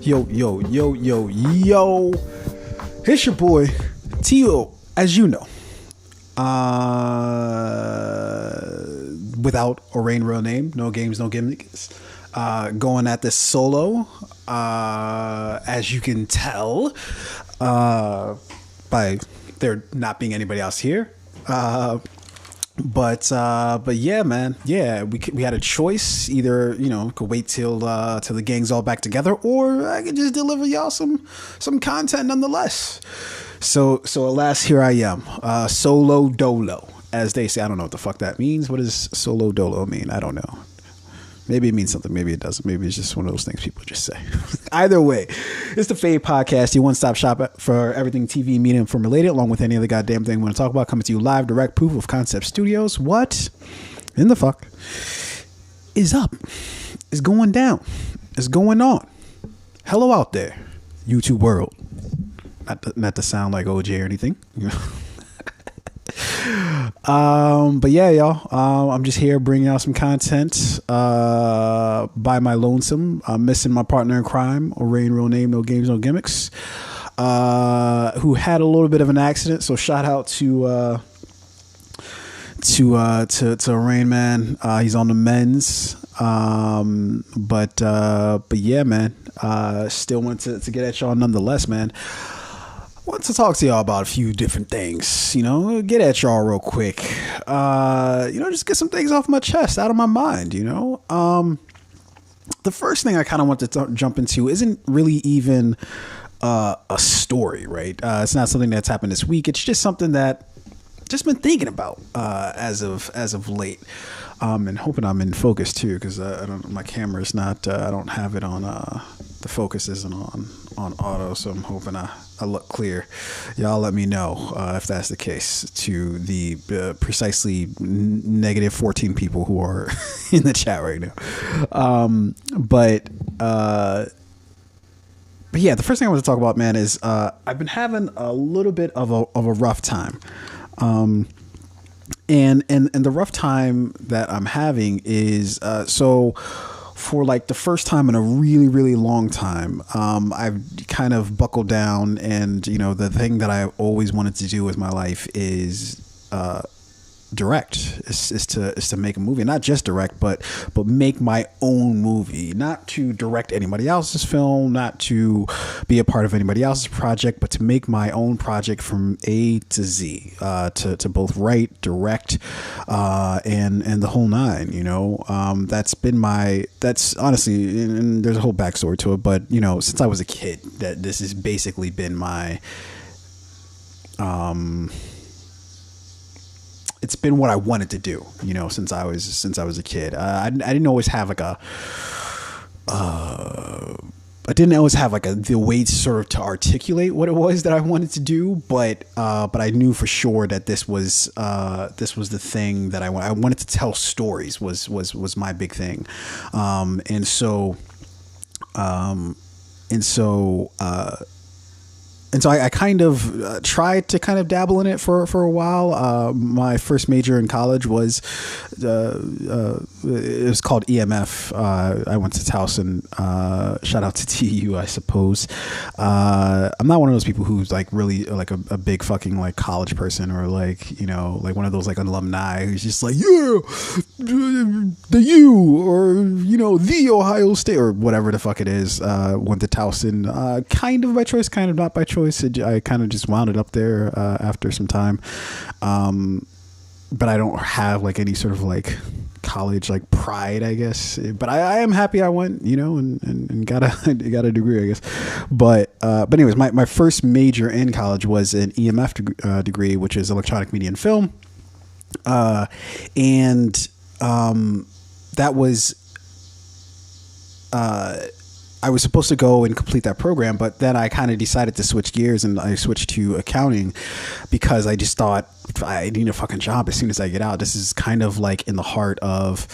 Yo, yo, yo, yo, yo. It's your boy, T.O., as you know. Without a real name, no games, no gimmicks. Going at this solo, as you can tell, by there not being anybody else here. But yeah, man, yeah, we had a choice. Either could wait till the gang's all back together, or I could just deliver y'all some content nonetheless. So alas, here I am, solo dolo, as they say. I don't know what the fuck that means. What does solo dolo mean? I don't know. Maybe it means something. Maybe it doesn't. Maybe it's just one of those things people just say. Either way, it's the Fave Podcast, your one-stop shop for everything TV, media, and film related, along with any other goddamn thing we want to talk about. Coming to you live, direct, proof of concept studios. What in the fuck is up? Is going down? Is going on? Hello out there, YouTube world. Not to sound like OJ or anything. But yeah, y'all, I'm just here bringing out some content by my lonesome. I'm missing my partner in crime, Orain, real name, no games, no gimmicks, who had a little bit of an accident. So shout out to Orain, man. He's on the mends. But yeah, man, still want to get at y'all nonetheless, man. Want to talk to y'all about a few different things, get at y'all real quick, just get some things off my chest, out of my mind, The first thing I kind of want to jump into isn't really even a story, right? It's not something that's happened this week. It's just something that just been thinking about as of late, and hoping I'm in focus too, because my camera is not. I don't have it on. The focus isn't on auto, so I'm hoping I look clear. Y'all let me know if that's the case, to the precisely negative 14 people who are in the chat right now. But yeah, the first thing I want to talk about, man, is I've been having a little bit of a rough time. And the rough time that I'm having is so for like the first time in a really, really long time, I've kind of buckled down, and the thing that I always wanted to do with my life is direct, is to make a movie, not just direct, but make my own movie, not to direct anybody else's film, not to be a part of anybody else's project, but to make my own project from A to Z, to both write, direct, and the whole nine. That's honestly, and there's a whole backstory to it, but since I was a kid, that this has basically been my it's been what I wanted to do, since I was a kid. I didn't always have like the way to articulate what it was that I wanted to do, but I knew for sure that this was the thing that I wanted to tell stories was my big thing, and so I kind of tried to kind of dabble in it for a while. My first major in college was it was called EMF. I went to Towson. Shout out to TU, I suppose. I'm not one of those people who's like really like a big fucking like college person, or like like one of those like alumni who's just like, yeah, the U, or the Ohio State, or whatever the fuck it is. Went to Towson, kind of by choice, kind of not by choice. I kind of just wound it up there after some time, but I don't have like any sort of like college like pride, I guess. But I am happy I went, and got a degree, I guess. But anyways, my first major in college was an EMF degree, which is electronic media and film, and that was. I was supposed to go and complete that program, but then I kind of decided to switch gears, and I switched to accounting because I just thought I need a fucking job as soon as I get out. This is kind of like in the heart of,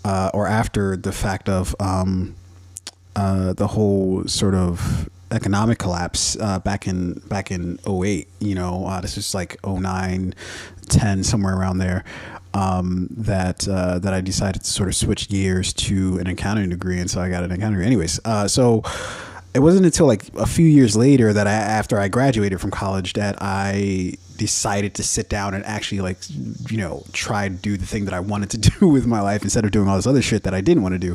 or after the fact of, the whole sort of economic collapse back in 08. This was like 09, 10, somewhere around there. That I decided to sort of switch gears to an accounting degree, and so I got an accounting degree. Anyways, so it wasn't until like a few years later that after I graduated from college, that I decided to sit down and actually, like, you know, try to do the thing that I wanted to do with my life instead of doing all this other shit that I didn't want to do.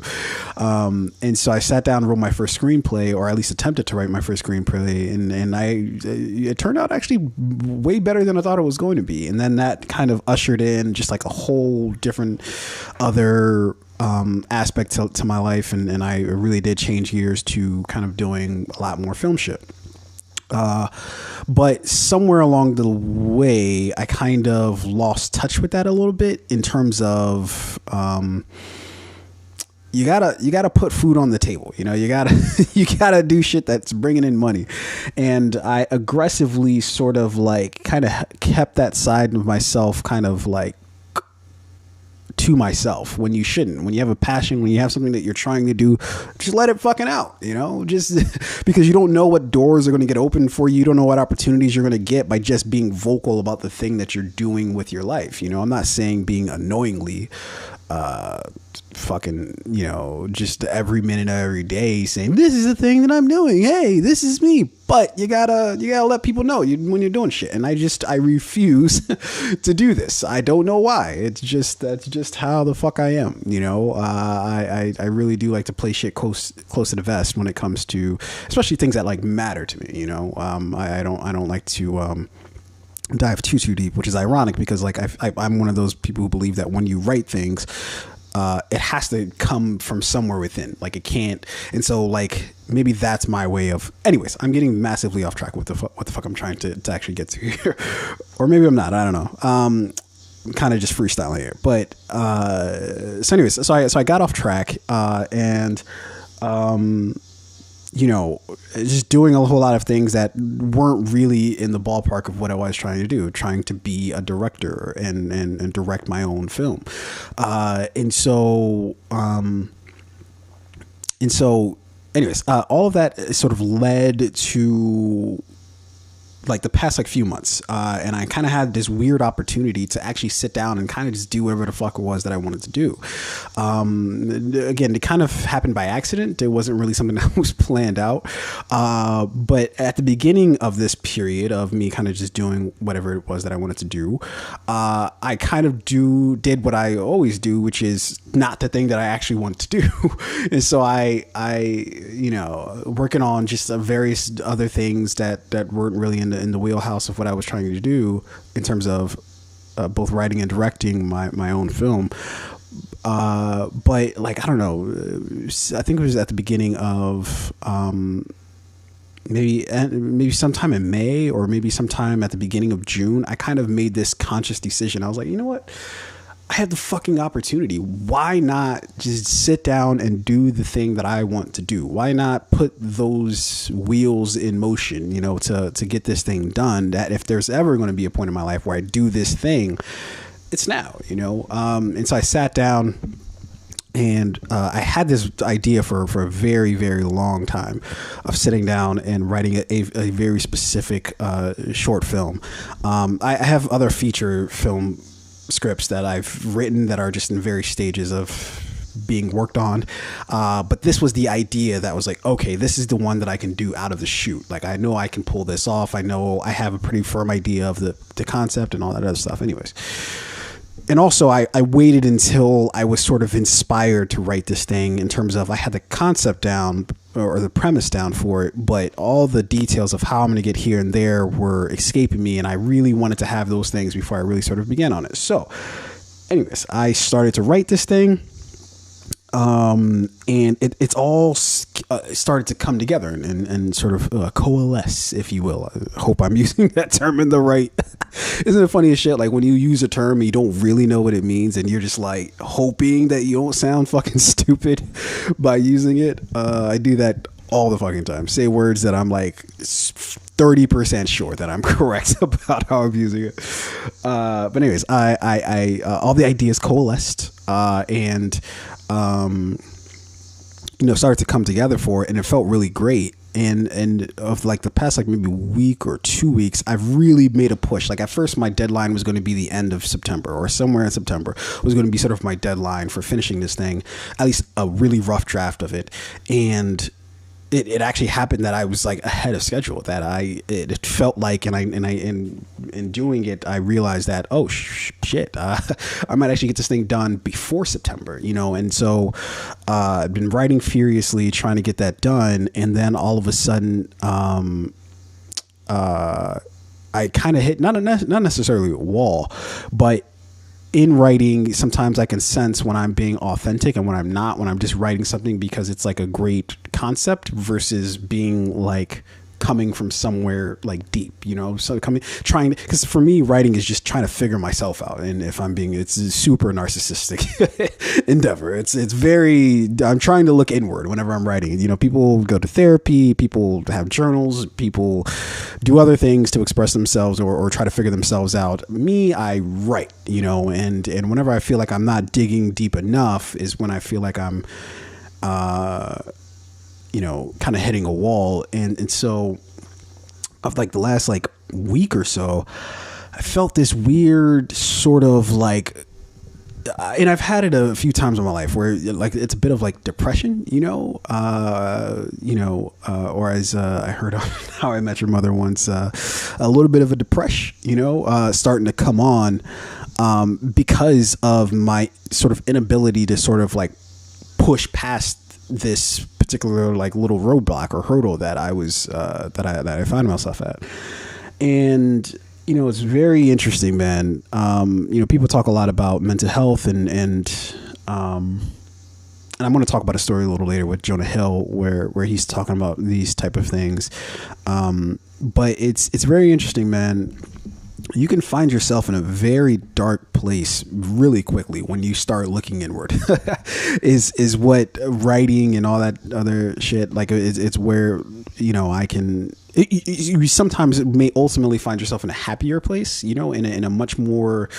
And so I sat down and wrote my first screenplay, or at least attempted to write my first screenplay. And it turned out actually way better than I thought it was going to be. And then that kind of ushered in just like a whole different other aspect to my life. And I really did change gears to kind of doing a lot more film shit. But somewhere along the way, I kind of lost touch with that a little bit in terms of, you gotta put food on the table. You know, you gotta do shit that's bringing in money. And I aggressively sort of like kind of kept that side of myself kind of like to myself, when you shouldn't. When you have a passion, when you have something that you're trying to do, just let it fucking out, you know, just because you don't know what doors are going to get open for you. You don't know what opportunities you're going to get by just being vocal about the thing that you're doing with your life. You know, I'm not saying being annoyingly fucking, you know, just every minute of every day saying, this is the thing that I'm doing, hey, this is me. But you gotta let people know when you're doing shit. And I refuse to do this. I don't know why. That's just how the fuck I am. You know, I really do like to play shit close to the vest when it comes to, especially things that like matter to me. You know, I don't like to dive too deep, which is ironic because like I'm one of those people who believe that when you write things, it has to come from somewhere within. Like it can't. And so like maybe that's my way of. Anyways, I'm getting massively off track with what the fuck I'm trying to actually get to here, or maybe I'm not. I don't know. I'm kind of just freestyling here. But so anyways, so I got off track and. You know, just doing a whole lot of things that weren't really in the ballpark of what I was trying to do, trying to be a director and direct my own film. And so anyways, all of that sort of led to like the past like few months. And I kind of had this weird opportunity to actually sit down and kind of just do whatever the fuck it was that I wanted to do. Again, it kind of happened by accident. It wasn't really something that was planned out. But at the beginning of this period of me kind of just doing whatever it was that I wanted to do, I kind of did what I always do, which is not the thing that I actually want to do. And so I, you know, working on just various other things that weren't really in the wheelhouse of what I was trying to do in terms of both writing and directing my own film. But like, I don't know, I think it was at the beginning of maybe sometime in May or maybe sometime at the beginning of June, I kind of made this conscious decision. I was like, you know what? I have the fucking opportunity. Why not just sit down and do the thing that I want to do? Why not put those wheels in motion, you know, to get this thing done? That if there's ever going to be a point in my life where I do this thing, it's now, you know? And so I sat down and I had this idea for a very, very long time of sitting down and writing a very specific short film. I have other feature film scripts that I've written that are just in various stages of being worked on. But this was the idea that was like, okay, this is the one that I can do out of the chute. Like, I know I can pull this off. I know I have a pretty firm idea of the concept and all that other stuff. Anyways. And also I waited until I was sort of inspired to write this thing in terms of I had the concept down or the premise down for it, but all the details of how I'm going to get here and there were escaping me. And I really wanted to have those things before I really sort of began on it. So anyways, I started to write this thing. And it's all started to come together and sort of coalesce, if you will. I hope I'm using that term in the right. Isn't it funny as shit? Like when you use a term, you don't really know what it means, and you're just like hoping that you don't sound fucking stupid by using it. I do that all the fucking time. Say words that I'm like 30% sure that I'm correct about how I'm using it. But anyways, I all the ideas coalesced, and you know, started to come together for it, and it felt really great. And of like the past like maybe week or 2 weeks, I've really made a push. Like at first my deadline was going to be the end of September, or somewhere in September was going to be sort of my deadline for finishing this thing, at least a really rough draft of it. And it actually happened that I was like ahead of schedule, that it felt like, and in doing it, I realized that, oh shit, I might actually get this thing done before September, you know? And so, I've been writing furiously, trying to get that done. And then all of a sudden, I kind of hit, not necessarily a wall, but in writing, sometimes I can sense when I'm being authentic and when I'm not, when I'm just writing something because it's like a great concept versus being like coming from somewhere like deep, you know, so trying to, because for me, writing is just trying to figure myself out. And if I'm being, it's a super narcissistic endeavor. It's very, I'm trying to look inward whenever I'm writing. You know, people go to therapy, people have journals, people do other things to express themselves or try to figure themselves out. Me, I write, you know, and whenever I feel like I'm not digging deep enough is when I feel like I'm, you know, kind of hitting a wall. And so of like the last like week or so, I felt this weird sort of like, and I've had it a few times in my life where like it's a bit of like depression, you know, or as I heard on How I Met Your Mother once, a little bit of a depression, you know, starting to come on, because of my sort of inability to sort of like push past this particular like little roadblock or hurdle that I was that I find myself at. And you know, it's very interesting, man. You know, people talk a lot about mental health and I'm going to talk about a story a little later with Jonah Hill where he's talking about these type of things. But it's very interesting, man. You can find yourself in a very dark place really quickly when you start looking inward. is what writing and all that other shit, like it's where, you know, you sometimes may ultimately find yourself in a happier place, you know, in a much more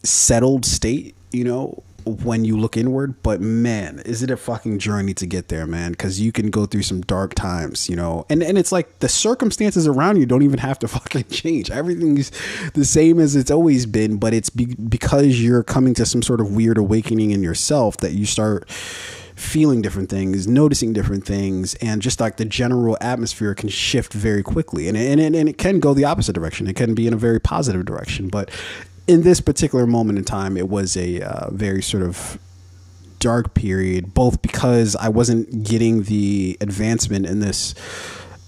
settled state, you know, when you look inward. But man, is it a fucking journey to get there, man, because you can go through some dark times, you know, and it's like the circumstances around you don't even have to fucking change. Everything's the same as it's always been, but it's because you're coming to some sort of weird awakening in yourself that you start feeling different things, noticing different things, and just like the general atmosphere can shift very quickly, and it can go the opposite direction. It can be in a very positive direction, but in this particular moment in time, it was a very sort of dark period, both because I wasn't getting the advancement in this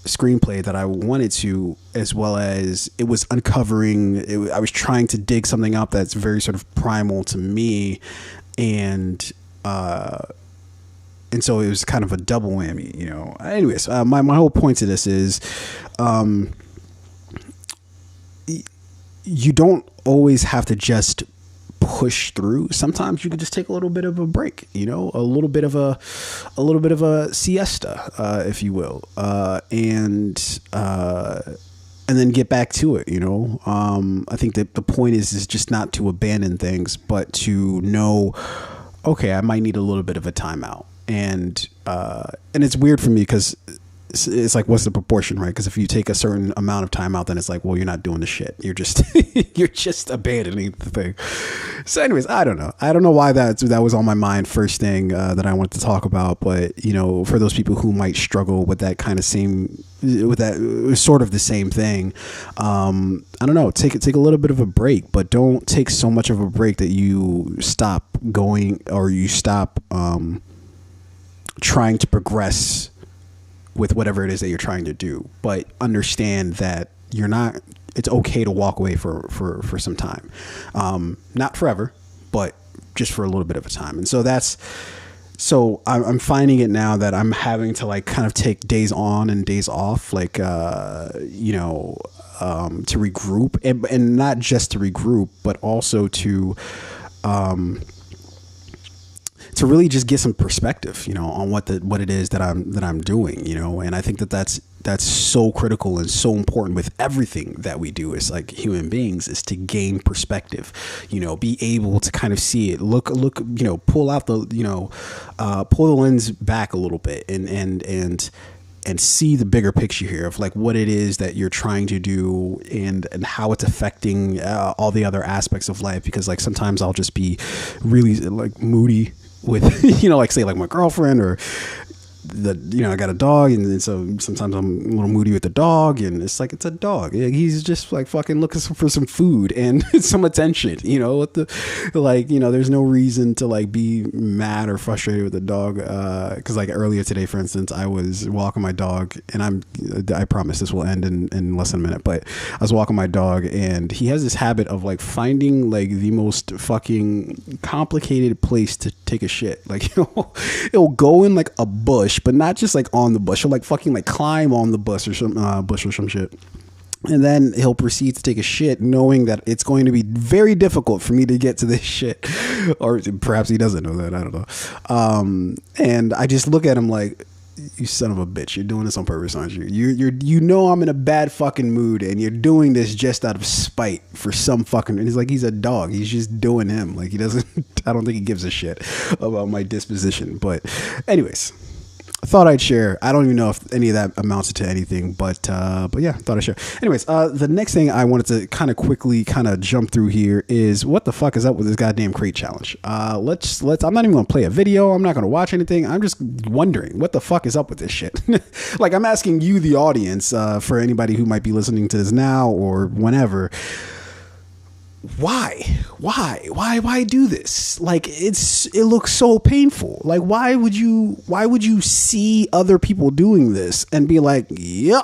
screenplay that I wanted to, as well as it was uncovering, I was trying to dig something up that's very sort of primal to me, and so it was kind of a double whammy, you know. Anyways, my whole point to this is, you don't always have to just push through. Sometimes you can just take a little bit of a break, you know, a little bit of a siesta, if you will, and then get back to it, you know. I think that the point is just not to abandon things, but to know, okay, I might need a little bit of a timeout. And it's weird for me because it's like, what's the proportion, right? Because if you take a certain amount of time out, then it's like, well, you're not doing the shit. You're just you're just abandoning the thing. So anyways, I don't know why that was on my mind first thing that I wanted to talk about. But you know, for those people who might struggle with that kind of sort of the same thing, I don't know, take a little bit of a break, but don't take so much of a break that you stop going, or you stop trying to progress with whatever it is that you're trying to do. But understand that it's okay to walk away for some time, not forever, but just for a little bit of a time. And so I'm finding it now that I'm having to like kind of take days on and days off, like you know, to regroup, and not just to regroup, but also to really just get some perspective, you know, on what it is that I'm doing, you know. And I think that's so critical and so important with everything that we do as like human beings, is to gain perspective, you know, be able to kind of see it, look, you know, pull out the, you know, pull the lens back a little bit and see the bigger picture here of like what it is that you're trying to do and how it's affecting all the other aspects of life. Because like sometimes I'll just be really like moody with, you know, like say like my girlfriend or I got a dog, and so sometimes I'm a little moody with the dog, and it's like, it's a dog. He's just like fucking looking for some food and some attention, you know, with there's no reason to like be mad or frustrated with the dog. Cause like earlier today, for instance, I was walking my dog, and I promise this will end in less than a minute, but I was walking my dog, and he has this habit of like finding like the most fucking complicated place to take a shit. Like, it'll go in like a bush, but not just like on the bush. He'll like fucking like climb on the bush or some shit. And then he'll proceed to take a shit, knowing that it's going to be very difficult for me to get to this shit. Or perhaps he doesn't know that. I don't know. And I just look at him like, you son of a bitch, you're doing this on purpose, aren't you? You know I'm in a bad fucking mood, and you're doing this just out of spite for some fucking. And he's like, he's a dog. He's just doing him. Like, he doesn't. I don't think he gives a shit about my disposition. But, anyways. I thought I'd share. I don't even know if any of that amounts to anything, but yeah, I thought I'd share. Anyways, the next thing I wanted to kind of quickly kind of jump through here is, what the fuck is up with this goddamn crate challenge? Let's. I'm not even gonna play a video. I'm not gonna watch anything. I'm just wondering what the fuck is up with this shit. Like, I'm asking you, the audience, for anybody who might be listening to this now or whenever. Why do this? Like, it looks so painful. Like, why would you see other people doing this and be like, yep,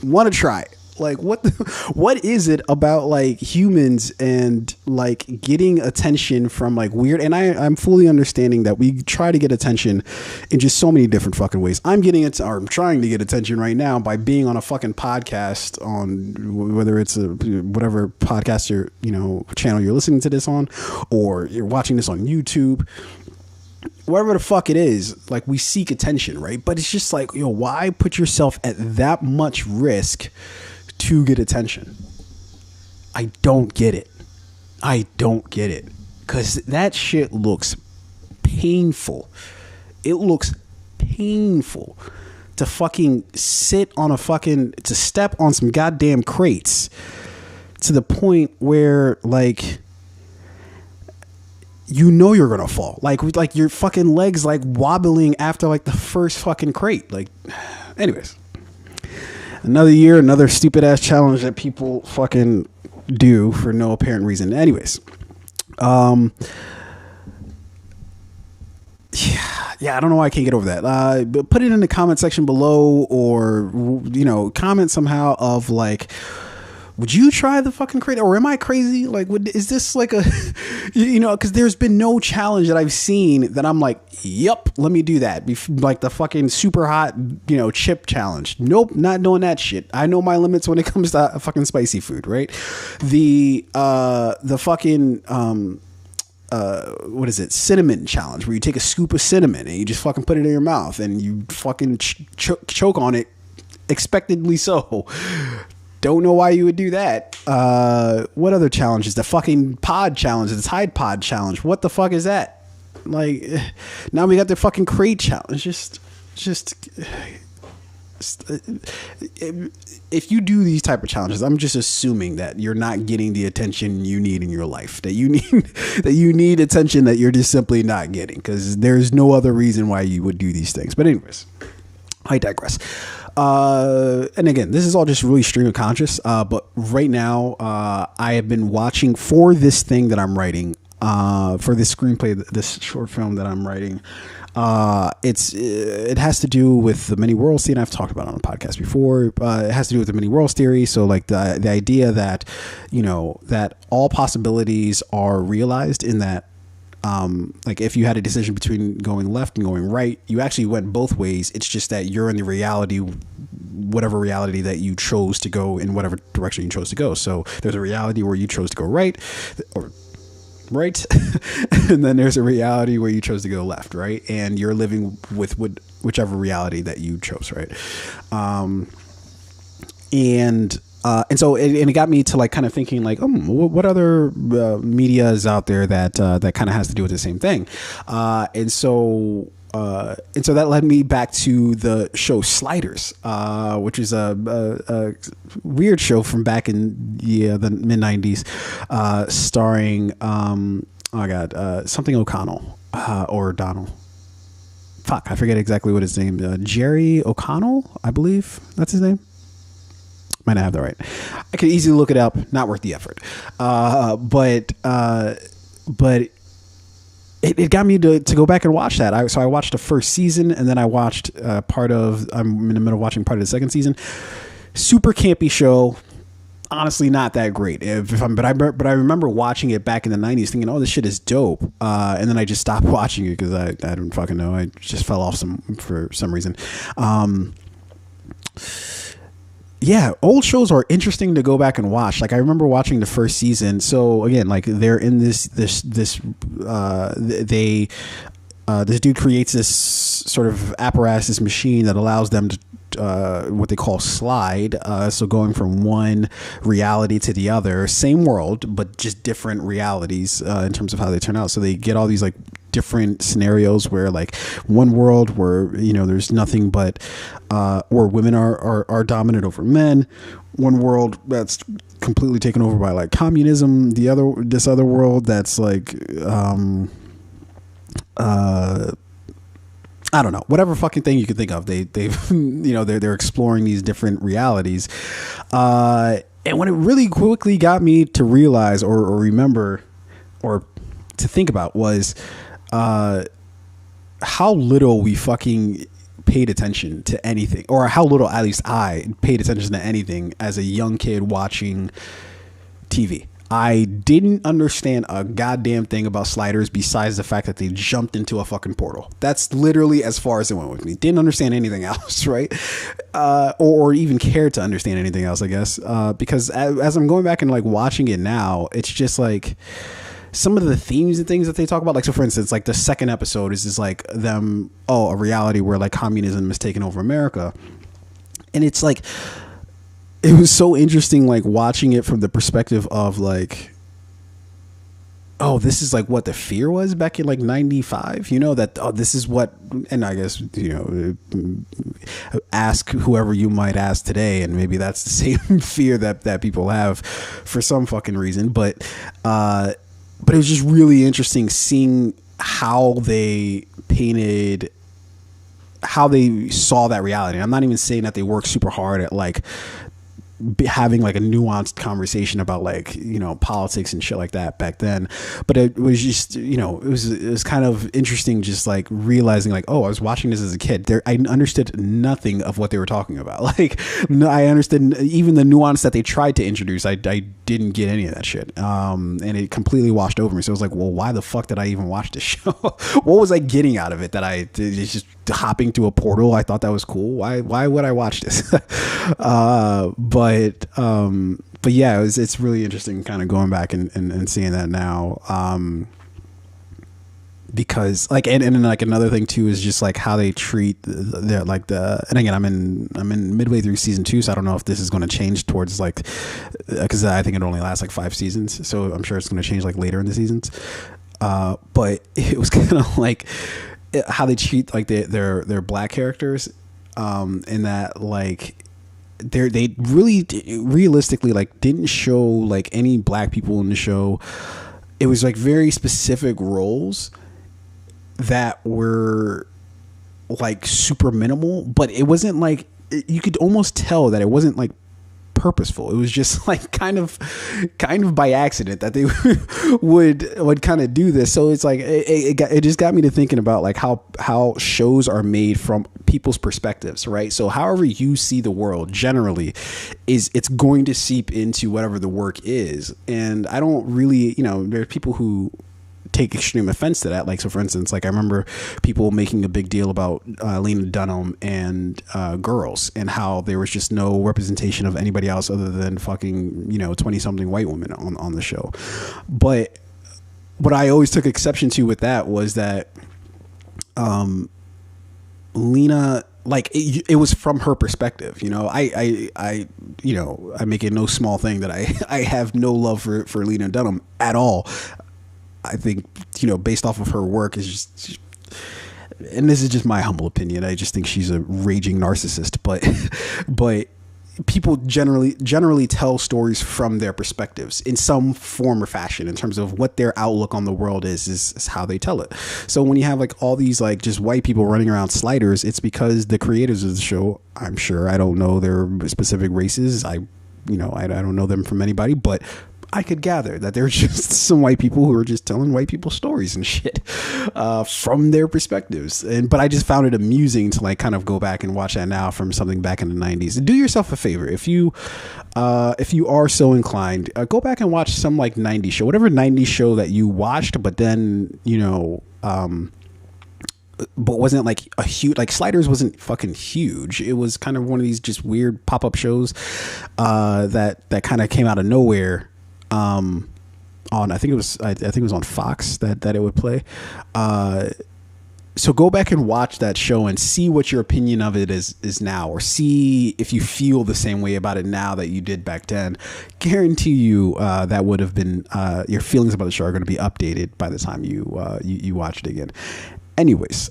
want to try it? Like, what is it about like humans and like getting attention from like weird? And I'm fully understanding that we try to get attention in just so many different fucking ways. I'm trying to get attention right now by being on a fucking podcast, on whether it's whatever podcast channel you're listening to this on, or you're watching this on YouTube. Whatever the fuck it is, like, we seek attention, right? But it's just like, why put yourself at that much risk to get attention? I don't get it. Because that shit looks painful. It looks painful to fucking to step on some goddamn crates to the point where, like, you're gonna fall. Like your fucking legs like wobbling after like the first fucking crate. Like, anyways, another year, another stupid ass challenge that people fucking do for no apparent reason. Anyways, yeah, I don't know why I can't get over that. But put it in the comment section below, or comment somehow of like, would you try the fucking crate, or am I crazy? Like, is this like a, because there's been no challenge that I've seen that I'm like, yep, let me do that. Like the fucking super hot, chip challenge. Nope, not doing that shit. I know my limits when it comes to fucking spicy food, right? The fucking, what is it? Cinnamon challenge, where you take a scoop of cinnamon and you just fucking put it in your mouth and you fucking choke on it, expectedly so. Don't know why you would do that. What other challenges? The fucking pod challenge, the Tide Pod challenge. What the fuck is that? Like, now we got the fucking crate challenge. Just if you do these type of challenges, I'm just assuming that you're not getting the attention you need in your life. That you need attention that you're just simply not getting, because there's no other reason why you would do these things. But anyways, I digress. And again, this is all just really stream of conscious. But right now, I have been watching for this thing that I'm writing, for this screenplay, this short film that I'm writing. It has to do with the many worlds theory. I've talked about it on the podcast before. It has to do with the many worlds theory. So like the idea that, that all possibilities are realized, in that, like if you had a decision between going left and going right, you actually went both ways. It's just that you're in the reality, whatever reality that you chose to go in, whatever direction you chose to go. So there's a reality where you chose to go right, and then there's a reality where you chose to go left, right? And you're living with whichever reality that you chose, right? And so it got me to like kind of thinking like, what other media is out there that kind of has to do with the same thing, and so that led me back to the show Sliders, which is a weird show from back in the mid 90s, starring something O'Connell. or Donald. Fuck, I forget exactly what his name. Jerry O'Connell, I believe that's his name. Might not have that right. I could easily look it up. Not worth the effort. But it got me to go back and watch that. So I watched the first season, and then I watched part of. I'm in the middle of watching part of the second season. Super campy show. Honestly, not that great. But I remember watching it back in the 90s, thinking, "Oh, this shit is dope." And then I just stopped watching it because I don't fucking know. I just fell off for some reason. Yeah, old shows are interesting to go back and watch. Like I remember watching the first season. So again, like they're in this dude creates this sort of apparatus, this machine that allows them to what they call slide. So going from one reality to the other, same world, but just different realities in terms of how they turn out. So they get all these like different scenarios where like one world where there's nothing but where women are dominant over men, one world that's completely taken over by like communism, this other world that's like I don't know, whatever fucking thing you could think of. They're exploring these different realities, and when it really quickly got me to realize or remember or to think about was how little we fucking paid attention to anything, or how little at least I paid attention to anything as a young kid watching TV. I didn't understand a goddamn thing about sliders besides the fact that they jumped into a fucking portal. That's literally as far as it went with me. Didn't understand anything else, right? Or even cared to understand anything else, I guess. Because as I'm going back and like watching it now, it's just like some of the themes and things that they talk about. Like, so for instance, like the second episode is just like them, a reality where like communism is taking over America. And it's like, it was so interesting, like watching it from the perspective of like, oh, this is like what the fear was back in like 95, that, this is what, and I guess, ask whoever you might ask today. And maybe that's the same fear that people have for some fucking reason. But it was just really interesting seeing how they saw that reality. I'm not even saying that they work super hard at like having like a nuanced conversation about like politics and shit like that back then, but it was just it was kind of interesting just like realizing like, oh, I was watching this as a kid. I understood nothing of what they were talking about. Like I understood even the nuance that they tried to introduce. I didn't get any of that shit, and it completely washed over me. So I was like, well, why the fuck did I even watch this show? What was I getting out of it? That it's just hopping to a portal. I thought that was cool. Why would I watch this? But yeah, it's really interesting kind of going back and seeing that now. Because like, and like another thing too, is just like how they treat and again, I'm in midway through season 2. So I don't know if this is going to change towards like, cause I think it only lasts like 5 seasons. So I'm sure it's going to change like later in the seasons. But it was kind of like how they treat like their black characters, in that like, they really realistically like didn't show like any black people in the show. It was like very specific roles that were like super minimal, but it wasn't like, you could almost tell that it wasn't like purposeful. It was just like kind of by accident that they would kind of do this. So it's like it just got me to thinking about like how shows are made from people's perspectives, right? So however you see the world generally it's going to seep into whatever the work is. And I don't really, there are people who take extreme offense to that. Like, so for instance, like I remember people making a big deal about Lena Dunham and Girls, and how there was just no representation of anybody else other than fucking 20 something white women on the show. But what I always took exception to with that was that Lena, like it was from her perspective. I make it no small thing that I have no love for Lena Dunham at all. I think, based off of her work is just, and this is just my humble opinion, I just think she's a raging narcissist, but people generally tell stories from their perspectives in some form or fashion, in terms of what their outlook on the world is how they tell it. So when you have like all these like just white people running around Sliders, it's because the creators of the show, I'm sure, I don't know their specific races, I don't know them from anybody, but I could gather that they're just some white people who are just telling white people stories and shit from their perspectives. But I just found it amusing to like kind of go back and watch that now from something back in the 90s. Do yourself a favor, if you are so inclined, go back and watch some like 90s show, whatever 90s show that you watched, but then but wasn't like a huge, like Sliders wasn't fucking huge. It was kind of one of these just weird pop-up shows that kind of came out of nowhere. On I think it was on Fox that it would play. So go back and watch that show and see what your opinion of it is now, or see if you feel the same way about it now that you did back then. Guarantee you that would have been your feelings about the show are going to be updated by the time you watch it again. Anyways,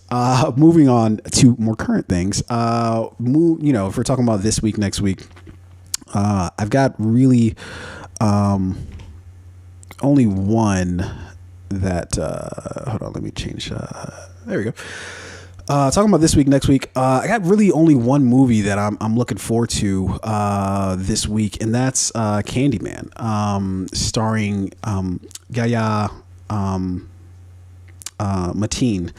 moving on to more current things. If we're talking about this week, next week, I've got really only one that hold on, let me change. There we go. Talking about this week, next week, I got really only one movie that I'm looking forward to this week, and that's Candyman, starring Yahya Mateen,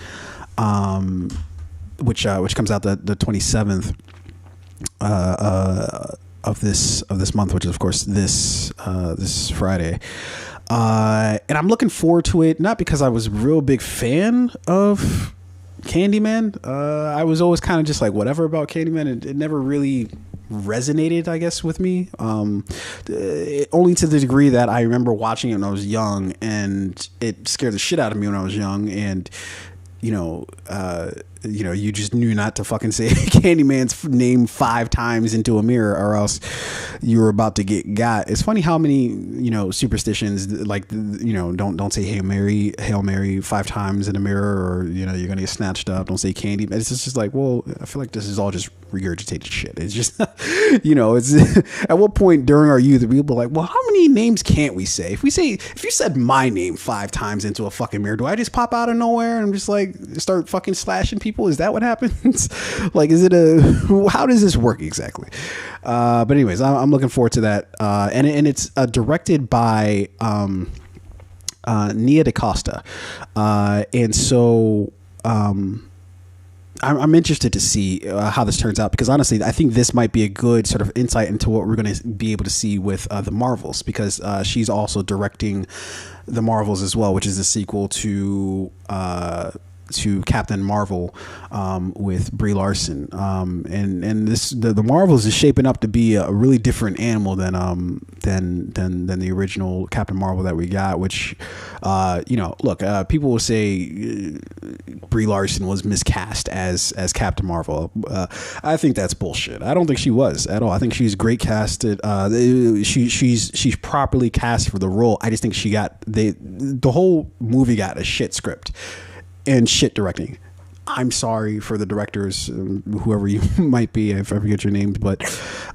which comes out the 27th of this month, which is of course this Friday. And I'm looking forward to it, not because I was a real big fan of Candyman. I was always kind of just like whatever about Candyman. It never really resonated, I guess, with me. Only to the degree that I remember watching it when I was young, and it scared the shit out of me when I was young. And you just knew not to fucking say Candyman's name 5 times into a mirror, or else you were about to get got. It's funny how many superstitions, like don't say Hail Mary 5 times in a mirror, or you're gonna get snatched up. Don't say candy. It's just like, well, I feel like this is all just regurgitated shit. It's just it's at what point during our youth we were like, well, how many names can't we say? If you said my name 5 times into a fucking mirror, do I just pop out of nowhere and I'm just like start fucking slashing people? Is that what happens? Like, how does this work exactly? But anyways, I'm looking forward to that. And it's directed by Nia DaCosta. And so I'm interested to see how this turns out, because honestly, I think this might be a good sort of insight into what we're going to be able to see with the Marvels, because she's also directing the Marvels as well, which is the sequel to Captain Marvel with Brie Larson, and the Marvels is shaping up to be a really different animal than the original Captain Marvel that we got. Which people will say Brie Larson was miscast as Captain Marvel. I think that's bullshit. I don't think she was at all. I think she's great casted. She's properly cast for the role. I just think the whole movie got a shit script and shit directing. I'm sorry for the directors, whoever you might be, if I forget your names, but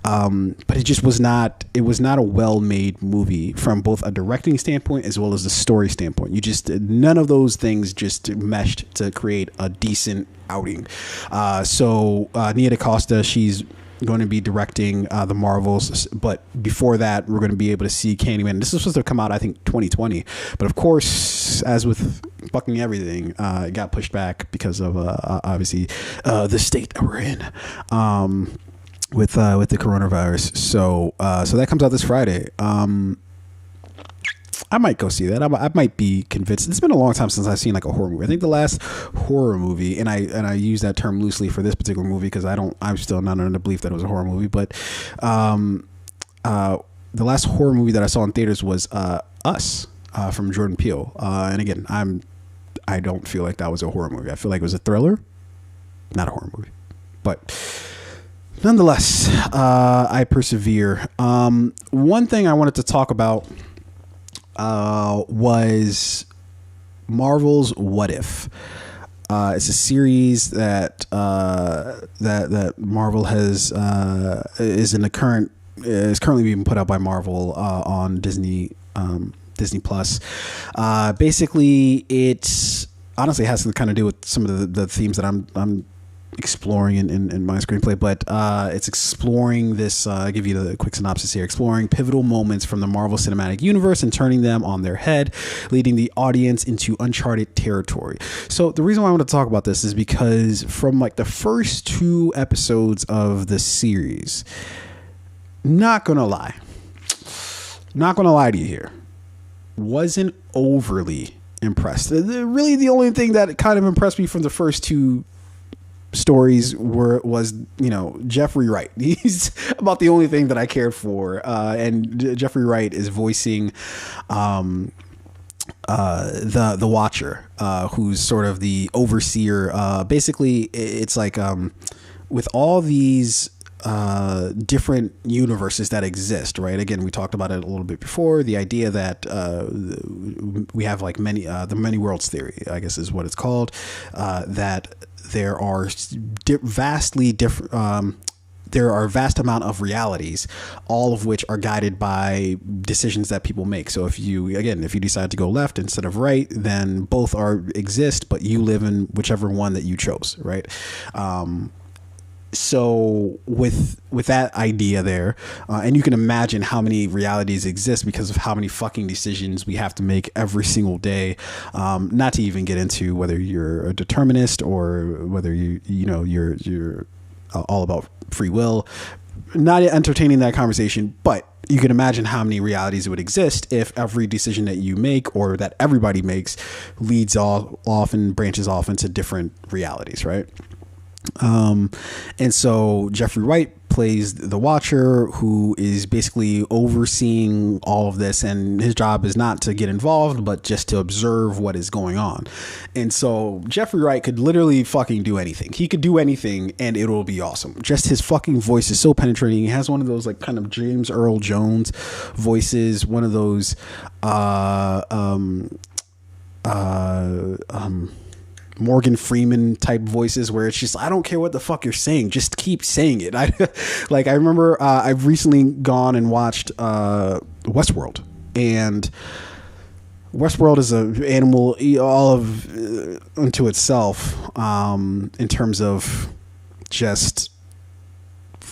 it just was not. It was not a well-made movie from both a directing standpoint as well as the story standpoint. None of those things just meshed to create a decent outing. So Nia DaCosta, she's going to be directing the Marvels, but before that we're going to be able to see Candyman. This is supposed to come out, I think, 2020, but of course, as with fucking everything, it got pushed back because of obviously the state that we're in with the coronavirus. So that comes out this Friday. I might go see that. I might be convinced. It's been a long time since I've seen like a horror movie. I think the last horror movie, and I use that term loosely for this particular movie because I'm still not under the belief that it was a horror movie. But the last horror movie that I saw in theaters was Us from Jordan Peele. And again, I don't feel like that was a horror movie. I feel like it was a thriller, not a horror movie. But nonetheless, I persevere. One thing I wanted to talk about was Marvel's What If. It's a series that that Marvel has is currently being put out by Marvel on Disney Plus. Basically, it honestly has to kind of do with some of the themes that I'm exploring in my screenplay, but it's exploring this. I'll give you the quick synopsis here: exploring pivotal moments from the Marvel Cinematic Universe and turning them on their head, leading the audience into uncharted territory. So the reason why I want to talk about this is because from like the first 2 episodes of the series, not gonna lie to you here, wasn't overly impressed. Really, the only thing that kind of impressed me from the first 2 stories was Jeffrey Wright. He's about the only thing that I cared for, and Jeffrey Wright is voicing the Watcher, who's sort of the overseer. Basically, it's like with all these different universes that exist, right? Again, we talked about it a little bit before. The idea that we have like the many worlds theory, I guess is what it's called, that there are vastly different. There are a vast amount of realities, all of which are guided by decisions that people make. So if you decide to go left instead of right, then both exist, but you live in whichever one that you chose, right? So with that idea there, and you can imagine how many realities exist because of how many fucking decisions we have to make every single day. Not to even get into whether you're a determinist or whether you're all about free will. Not entertaining that conversation, but you can imagine how many realities would exist if every decision that you make or that everybody makes leads off and branches off into different realities, right? And so Jeffrey Wright plays the Watcher, who is basically overseeing all of this, and his job is not to get involved, but just to observe what is going on. And so Jeffrey Wright could literally fucking do anything. He could do anything and it will be awesome. Just his fucking voice is so penetrating. He has one of those like kind of James Earl Jones voices, one of those Morgan Freeman type voices where it's just, I don't care what the fuck you're saying, just keep saying it. I remember I've recently gone and watched Westworld, and Westworld is an animal all of unto itself, in terms of just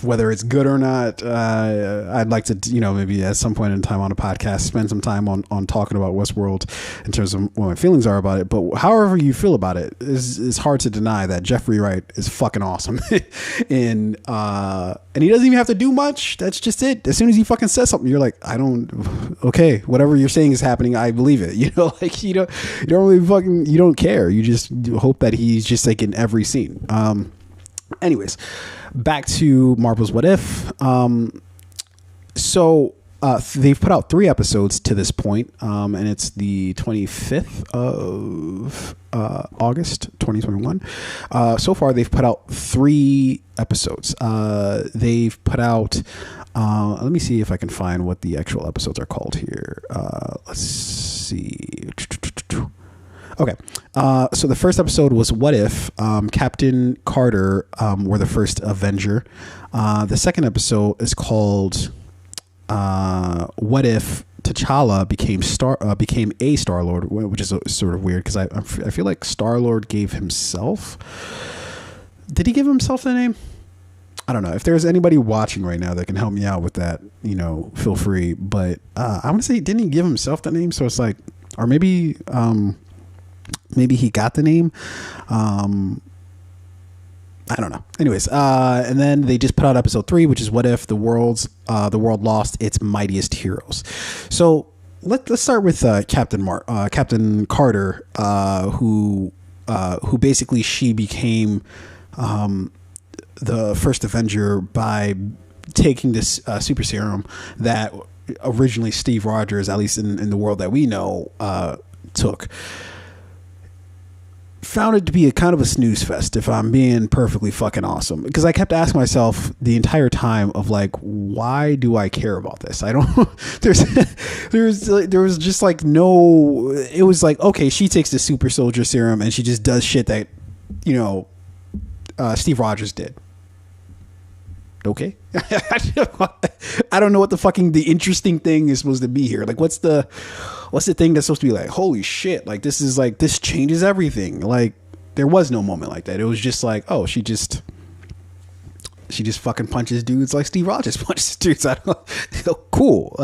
whether it's good or not. I'd like to, maybe at some point in time on a podcast, spend some time on talking about Westworld in terms of what my feelings are about it. But however you feel about it, it's hard to deny that Jeffrey Wright is fucking awesome. and he doesn't even have to do much. That's just it. As soon as he fucking says something, you're like, okay, whatever you're saying is happening, I believe it. You don't really fucking, you don't care. You just hope that he's just like in every scene. Anyways, back to Marvel's What If. So they've put out 3 episodes to this point, and it's the 25th of August 2021. So far, they've put out 3 episodes. They've put out, let me see if I can find what the actual episodes are called here. Let's see. Okay, so the first episode was What If Captain Carter were the first Avenger. The second episode is called What If T'Challa became a Star-Lord, which is sort of weird because I feel like Star-Lord gave himself. Did he give himself the name? I don't know. If there's anybody watching right now that can help me out with that, feel free. But I want to say, didn't he give himself the name? So it's like, or maybe he got the name. I don't know. Anyways, and then they just put out episode 3, which is What If the world lost its mightiest heroes. So let's start with Captain Carter, who basically she became the first Avenger by taking this super serum that originally Steve Rogers, at least in the world that we know, took. Found it to be a kind of a snooze fest, if I'm being perfectly fucking awesome, because I kept asking myself the entire time of like, why do I care about this? I don't. there was just like no. It was like, okay, she takes the super soldier serum and she just does shit that you know, Steve Rogers did. Okay. I don't know what the interesting thing is supposed to be here. Like, what's the thing that's supposed to be like, holy shit, like this changes everything. Like, there was no moment like that. It was just like, oh, she just fucking punches dudes like Steve Rogers punches dudes. I don't know. Cool.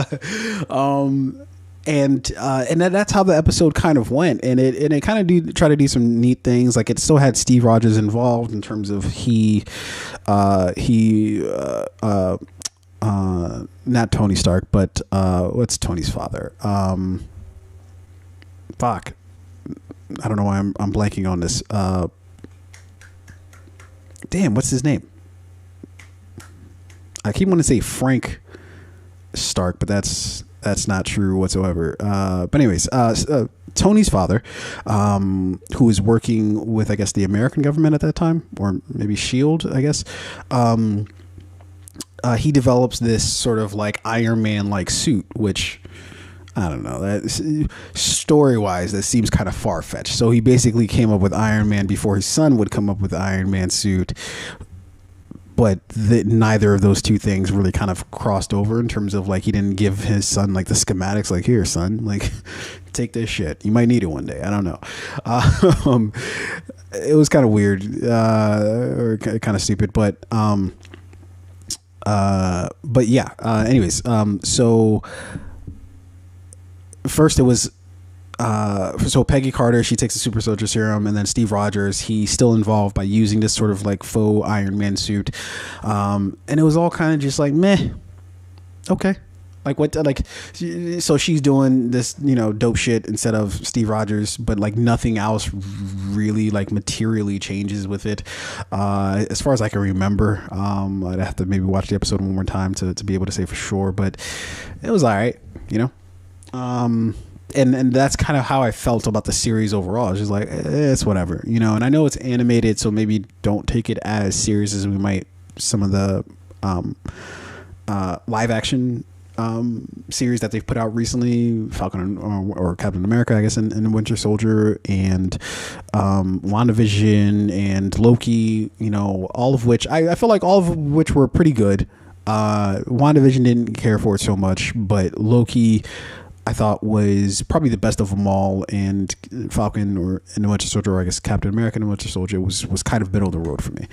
And that's how the episode kind of went, and it kind of try to do some neat things. Like, it still had Steve Rogers involved in terms of not Tony Stark, but what's Tony's father? Fuck, I don't know why I'm blanking on this. Damn, what's his name? I keep wanting to say Frank Stark, but that's not true whatsoever. But anyways, Tony's father, who was working with, I guess, the American government at that time, or maybe SHIELD, I guess. He develops this sort of like Iron Man like suit, which, I don't know, that story wise, that seems kind of far fetched. So he basically came up with Iron Man before his son would come up with the Iron Man suit. But neither of those two things really kind of crossed over in terms of, like, he didn't give his son like the schematics, like, here, son, like, take this shit, you might need it one day. I don't know. It was kind of weird, or kind of stupid, but yeah. Anyways, so first it was. So Peggy Carter, she takes the super soldier serum, and then Steve Rogers, he's still involved by using this sort of like faux Iron Man suit. And it was all kind of just like, meh. Okay. Like, what, like, so she's doing this, you know, dope shit instead of Steve Rogers, but like nothing else really like materially changes with it. As far as I can remember, I'd have to maybe watch the episode one more time to be able to say for sure, but it was all right, you know? And that's kind of how I felt about the series overall. It's just like, it's whatever, you know. And I know it's animated, so maybe don't take it as serious as we might some of the live action series that they've put out recently, Falcon or Captain America, I guess, and Winter Soldier, and WandaVision and Loki, you know, all of which I feel like all of which were pretty good. WandaVision didn't care for it so much, but Loki, I thought, was probably the best of them all, and Falcon and the Winter Soldier, or I guess Captain America and the Winter Soldier was kind of middle of the road for me.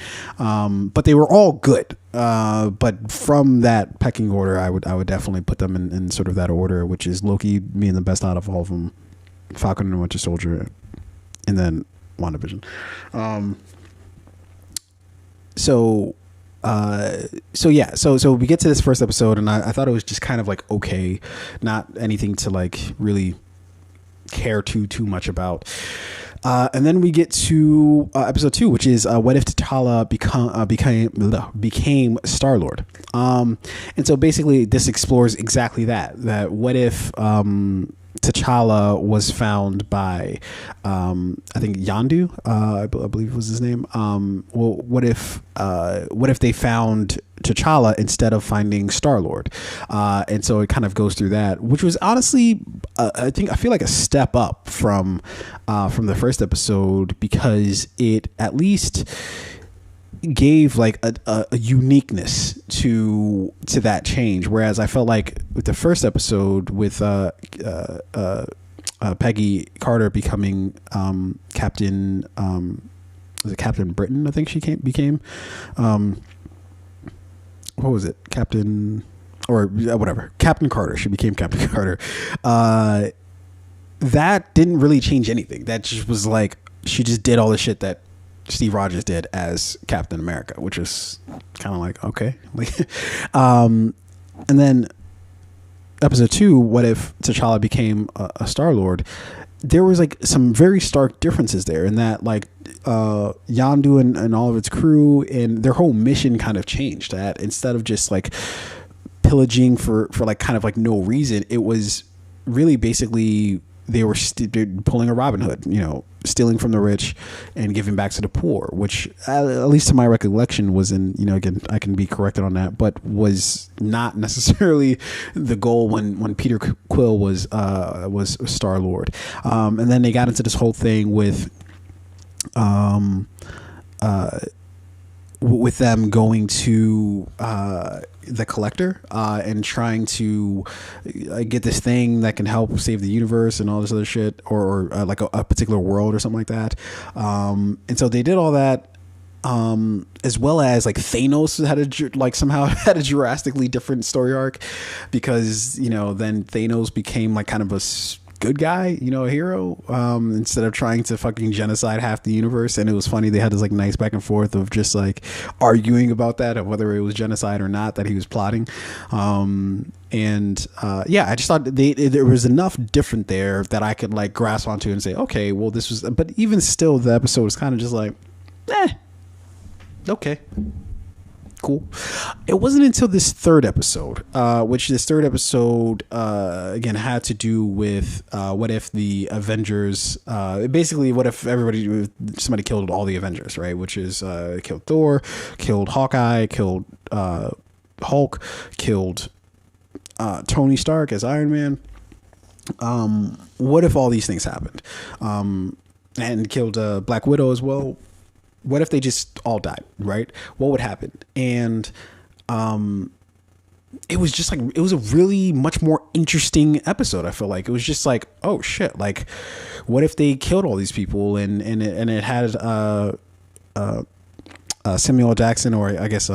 But they were all good. But from that pecking order, I would definitely put them in sort of that order, which is Loki being the best out of all of them, Falcon and the Winter Soldier, and then WandaVision. So yeah, so we get to this first episode, and I thought it was just kind of like, okay, not anything to like really care too much about. And then we get to episode 2, which is what if T'Challa became Star-Lord. And so basically this explores exactly that what if T'Challa was found by I think Yandu, I believe was his name. Well, what if they found T'Challa instead of finding Star-Lord? And so it kind of goes through that, which was honestly I feel like a step up from the first episode, because it at least gave like a uniqueness to that change, whereas I felt like with the first episode with Peggy Carter becoming Captain was it Captain Britain, I think she became what was it, Captain, or whatever, Captain Carter, she became Captain Carter. That didn't really change anything. That just was like, she just did all the shit that Steve Rogers did as Captain America, which is kind of like, okay. Like, and then episode 2, what if T'Challa became a Star-Lord? There was like some very stark differences there, in that like Yandu and all of its crew and their whole mission kind of changed. That instead of just like pillaging for like kind of like no reason, it was really basically they were pulling a Robin Hood, you know, stealing from the rich and giving back to the poor, which at least to my recollection was in, you know, again, I can be corrected on that, but was not necessarily the goal when Peter Quill was Star-Lord. And then they got into this whole thing with um, with them going to the collector and trying to get this thing that can help save the universe and all this other shit, or like a particular world or something like that. And so they did all that. As well as like Thanos had like somehow had a drastically different story arc, because then Thanos became like kind of a good guy, a hero, instead of trying to fucking genocide half the universe. And it was funny, they had this like nice back and forth of just like arguing about that, of whether it was genocide or not that he was plotting. I just thought there was enough different there that I could like grasp onto and say, okay, well this was, but even still the episode was kind of just like, okay, cool. It wasn't until this third episode, again had to do with what if the Avengers, basically what if somebody killed all the Avengers, right? Which is killed Thor, killed Hawkeye, killed Hulk, killed Tony Stark as Iron Man. What if all these things happened, and killed Black Widow as well? What if they just all died, right? What would happen? And it was just like, it was a really much more interesting episode. I feel like it was just like, oh shit, like what if they killed all these people, and it had Samuel Jackson, or I guess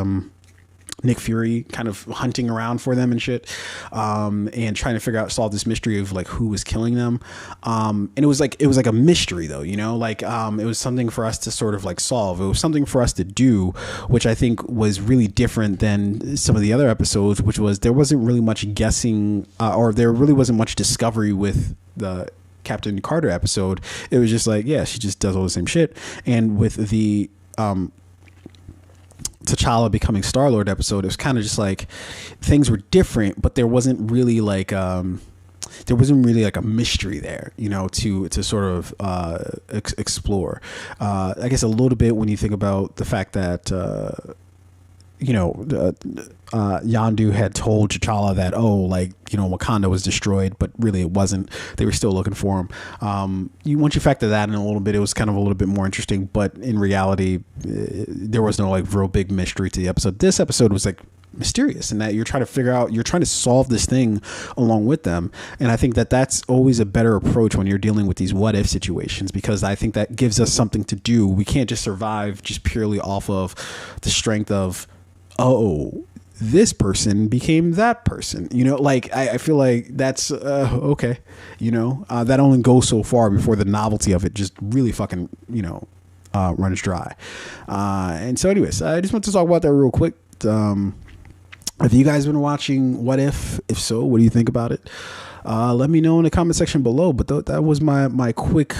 Nick Fury, kind of hunting around for them and shit, and trying to solve this mystery of like who was killing them. And it was like a mystery though, like it was something for us to sort of like solve. It was something for us to do, which I think was really different than some of the other episodes, which was there wasn't really much guessing, or there really wasn't much discovery with the Captain Carter episode. It was just like, yeah, she just does all the same shit. And with the T'Challa becoming Star-Lord episode, it was kind of just like things were different, but there wasn't really like a mystery there, to sort of explore. I guess a little bit when you think about the fact that Yondu had told T'Challa that, Wakanda was destroyed, but really it wasn't. They were still looking for him. Once you factor that in a little bit, it was kind of a little bit more interesting, but in reality, there was no like real big mystery to the episode. This episode was like mysterious in that you're trying to solve this thing along with them. And I think that that's always a better approach when you're dealing with these what if situations, because I think that gives us something to do. We can't just survive just purely off of the strength of, oh, this person became that person, like I feel like that's okay, that only goes so far before the novelty of it just really fucking runs dry. And so anyways, I just want to talk about that real quick. Have you guys been watching What If so, what do you think about it? Let me know in the comment section below. But that was my quick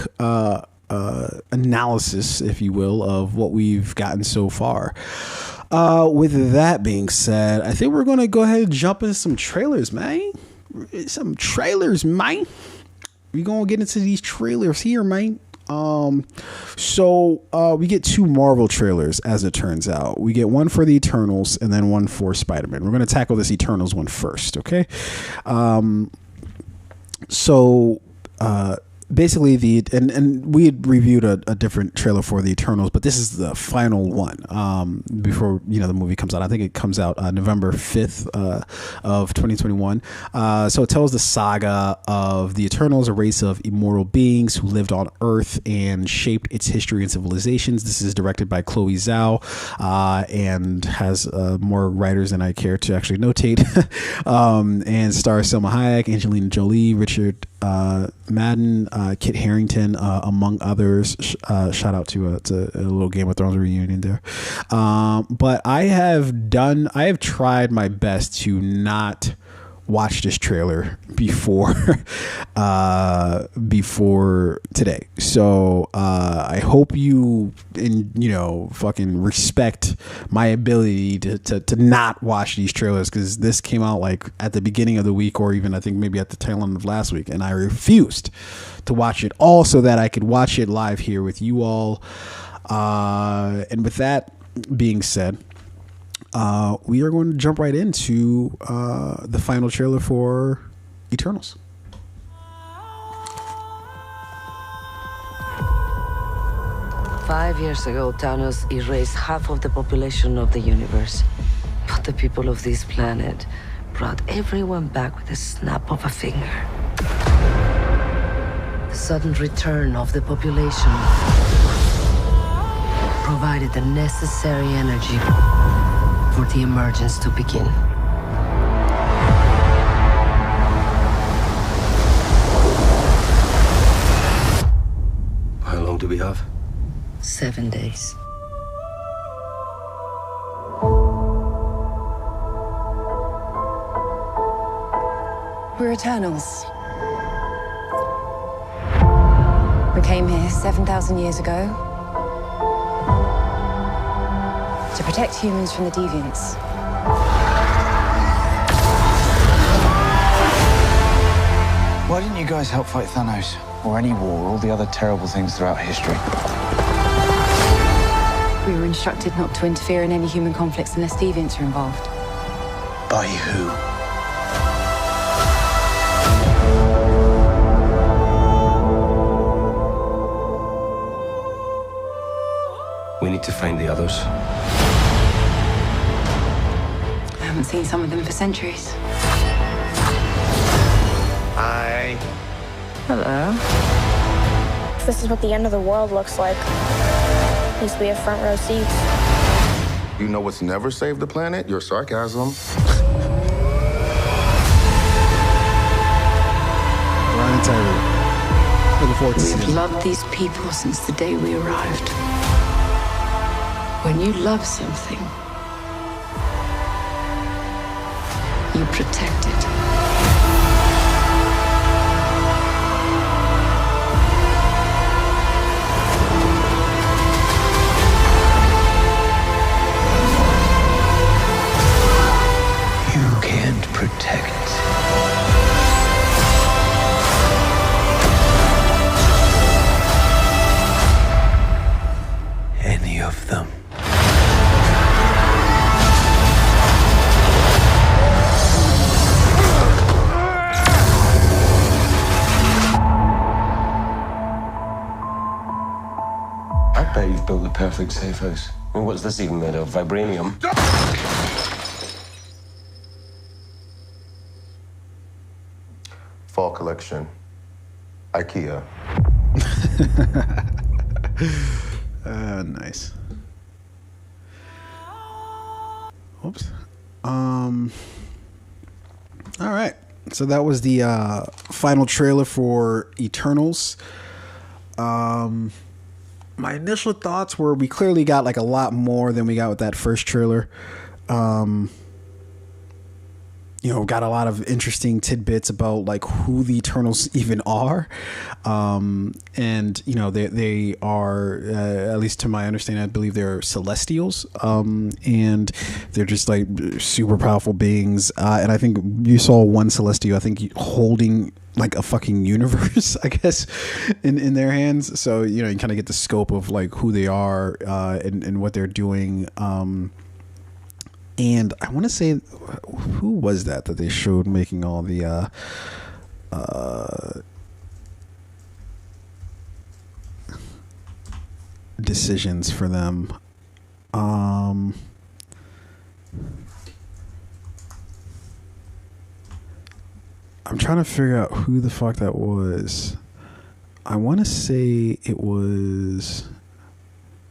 analysis, if you will, of what we've gotten so far. With that being said, I think we're going to go ahead and jump into some trailers, man. We going to get into these trailers here, man. So we get two Marvel trailers, as it turns out. We get one for the Eternals and then one for Spider-Man. We're going to tackle this Eternals one first, okay? Basically and we had reviewed a different trailer for the Eternals, but this is the final one before the movie comes out. I think it comes out November 5th of 2021. So it tells the saga of the Eternals, a race of immortal beings who lived on Earth and shaped its history and civilizations. This is directed by Chloe Zhao and has more writers than I care to actually notate. And stars Selma Hayek, Angelina Jolie, Richard Madden, Kit Harington, among others. Shout out to a little Game of Thrones reunion there. But I have tried my best to not watch this trailer before today. So I hope you fucking respect my ability to not watch these trailers, because this came out like at the beginning of the week, or even I think maybe at the tail end of last week, and I refused to watch it all so that I could watch it live here with you all. And with that being said, we are going to jump right into the final trailer for Eternals. 5 years ago, Thanos erased half of the population of the universe. But the people of this planet brought everyone back with a snap of a finger. The sudden return of the population provided the necessary energy for the emergence to begin. How long do we have? 7 days. We're Eternals. We came here 7,000 years ago to protect humans from the deviants. Why didn't you guys help fight Thanos? Or any war, or all the other terrible things throughout history? We were instructed not to interfere in any human conflicts unless deviants are involved. By who? We need to find the others. I haven't seen some of them for centuries. Hi. Hello. This is what the end of the world looks like. At least we have front row seats. You know what's never saved the planet? Your sarcasm. Ryan Tyree. Looking forward to seeing We've it. loved these people since the day we arrived. When you love something, you protect it. You can't protect. Any of them. I bet you've built the perfect safe house. I mean, what's this even made of? Vibranium? Fall collection. IKEA. Nice. Whoops. All right. So that was the final trailer for Eternals. My initial thoughts were we clearly got like a lot more than we got with that first trailer. Got a lot of interesting tidbits about like who the Eternals even are. And they are, at least to my understanding, I believe they're Celestials. And they're just like super powerful beings. And I think you saw one Celestial, I think holding like a fucking universe, I guess, in their hands. So, you kind of get the scope of like who they are, and what they're doing. And I want to say, who was that they showed making all the decisions for them? I'm trying to figure out who the fuck that was. I want to say it was,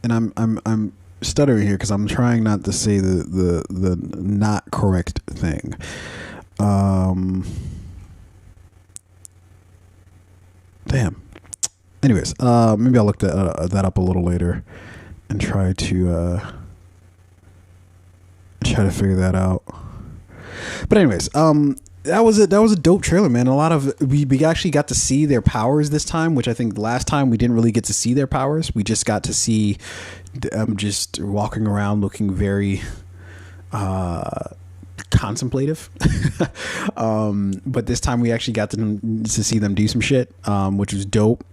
and I'm stuttering here because I'm trying not to say the not correct thing. Damn. Anyways, maybe I'll look that up a little later and try to figure that out. But anyways, that was a dope trailer, man. A lot of we actually got to see their powers this time, which I think last time we didn't really get to see their powers. We just got to see them just walking around looking very contemplative. But this time we actually got to see them do some shit, which was dope.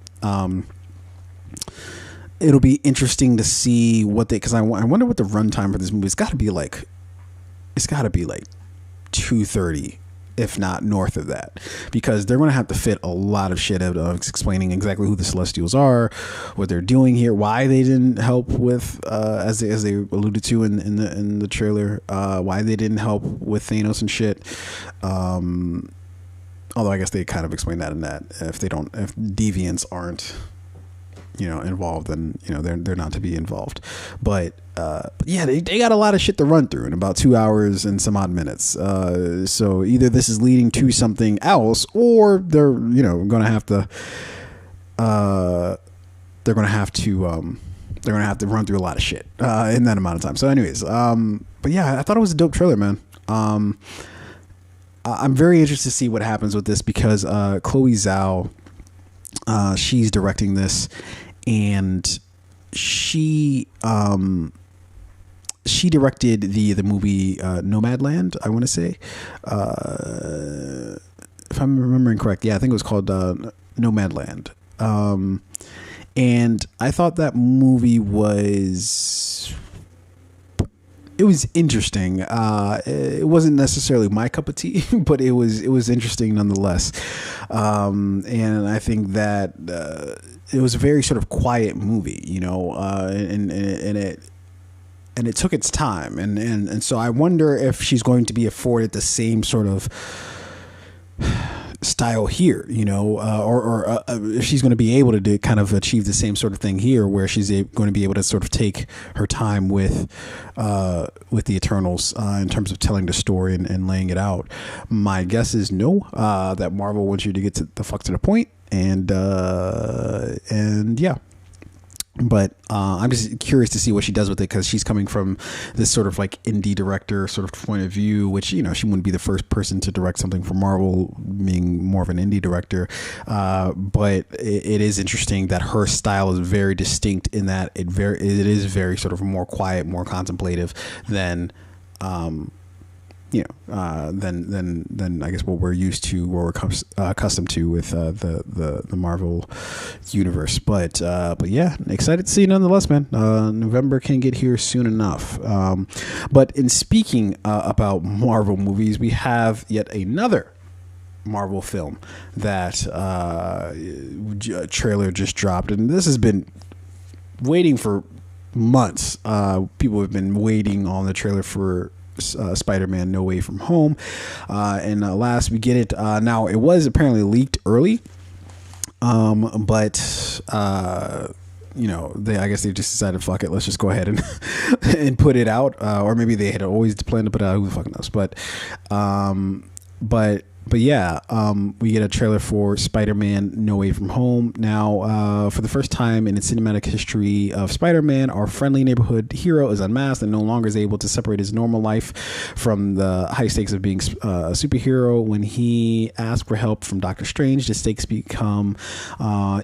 It'll be interesting to see what because I wonder what the runtime for this movie. It's got to be like 2:30 if not north of that, because they're going to have to fit a lot of shit out of explaining exactly who the Celestials are, what they're doing here, why they didn't help with, as they alluded to in the trailer, why they didn't help with Thanos and shit. Although I guess they kind of explain that in that if deviants aren't, involved, then they're not to be involved. But yeah, they got a lot of shit to run through in about 2 hours and some odd minutes. So either this is leading to something else, or they're gonna have to run through a lot of shit in that amount of time. So anyways, but yeah, I thought it was a dope trailer, man. I'm very interested to see what happens with this, because Chloe Zhao, she's directing this, and she directed the movie Nomadland, I want to say, if I'm remembering correct. Yeah, I think it was called Nomadland. And I thought that movie was interesting. It wasn't necessarily my cup of tea, but it was interesting nonetheless. And I think that it was a very sort of quiet movie, and it took its time, and so I wonder if she's going to be afforded the same sort of style here, or if she's going to be able to kind of achieve the same sort of thing here, where she's going to be able to sort of take her time with the Eternals in terms of telling the story and laying it out. My guess is no, that Marvel wants you to get to the point, and yeah. But I'm just curious to see what she does with it, because she's coming from this sort of like indie director sort of point of view, which, she wouldn't be the first person to direct something for Marvel, being more of an indie director. But it is interesting that her style is very distinct in that it is very sort of more quiet, more contemplative than than I guess what we're used to, or we're accustomed to with the Marvel universe. But yeah, excited to see nonetheless, man. November can get here soon enough. But in speaking about Marvel movies, we have yet another Marvel film that trailer just dropped, and this has been waiting for months. People have been waiting on the trailer for Spider-Man No Way From Home, and last we get it. Now it was apparently leaked early, but I guess they just decided, fuck it, let's just go ahead and put it out, or maybe they had always planned to put it out, who the fuck knows. But yeah, we get a trailer for Spider-Man No Way From Home. Now, for the first time in its cinematic history of Spider-Man, our friendly neighborhood hero is unmasked and no longer is able to separate his normal life from the high stakes of being a superhero. When he asks for help from Doctor Strange, the stakes become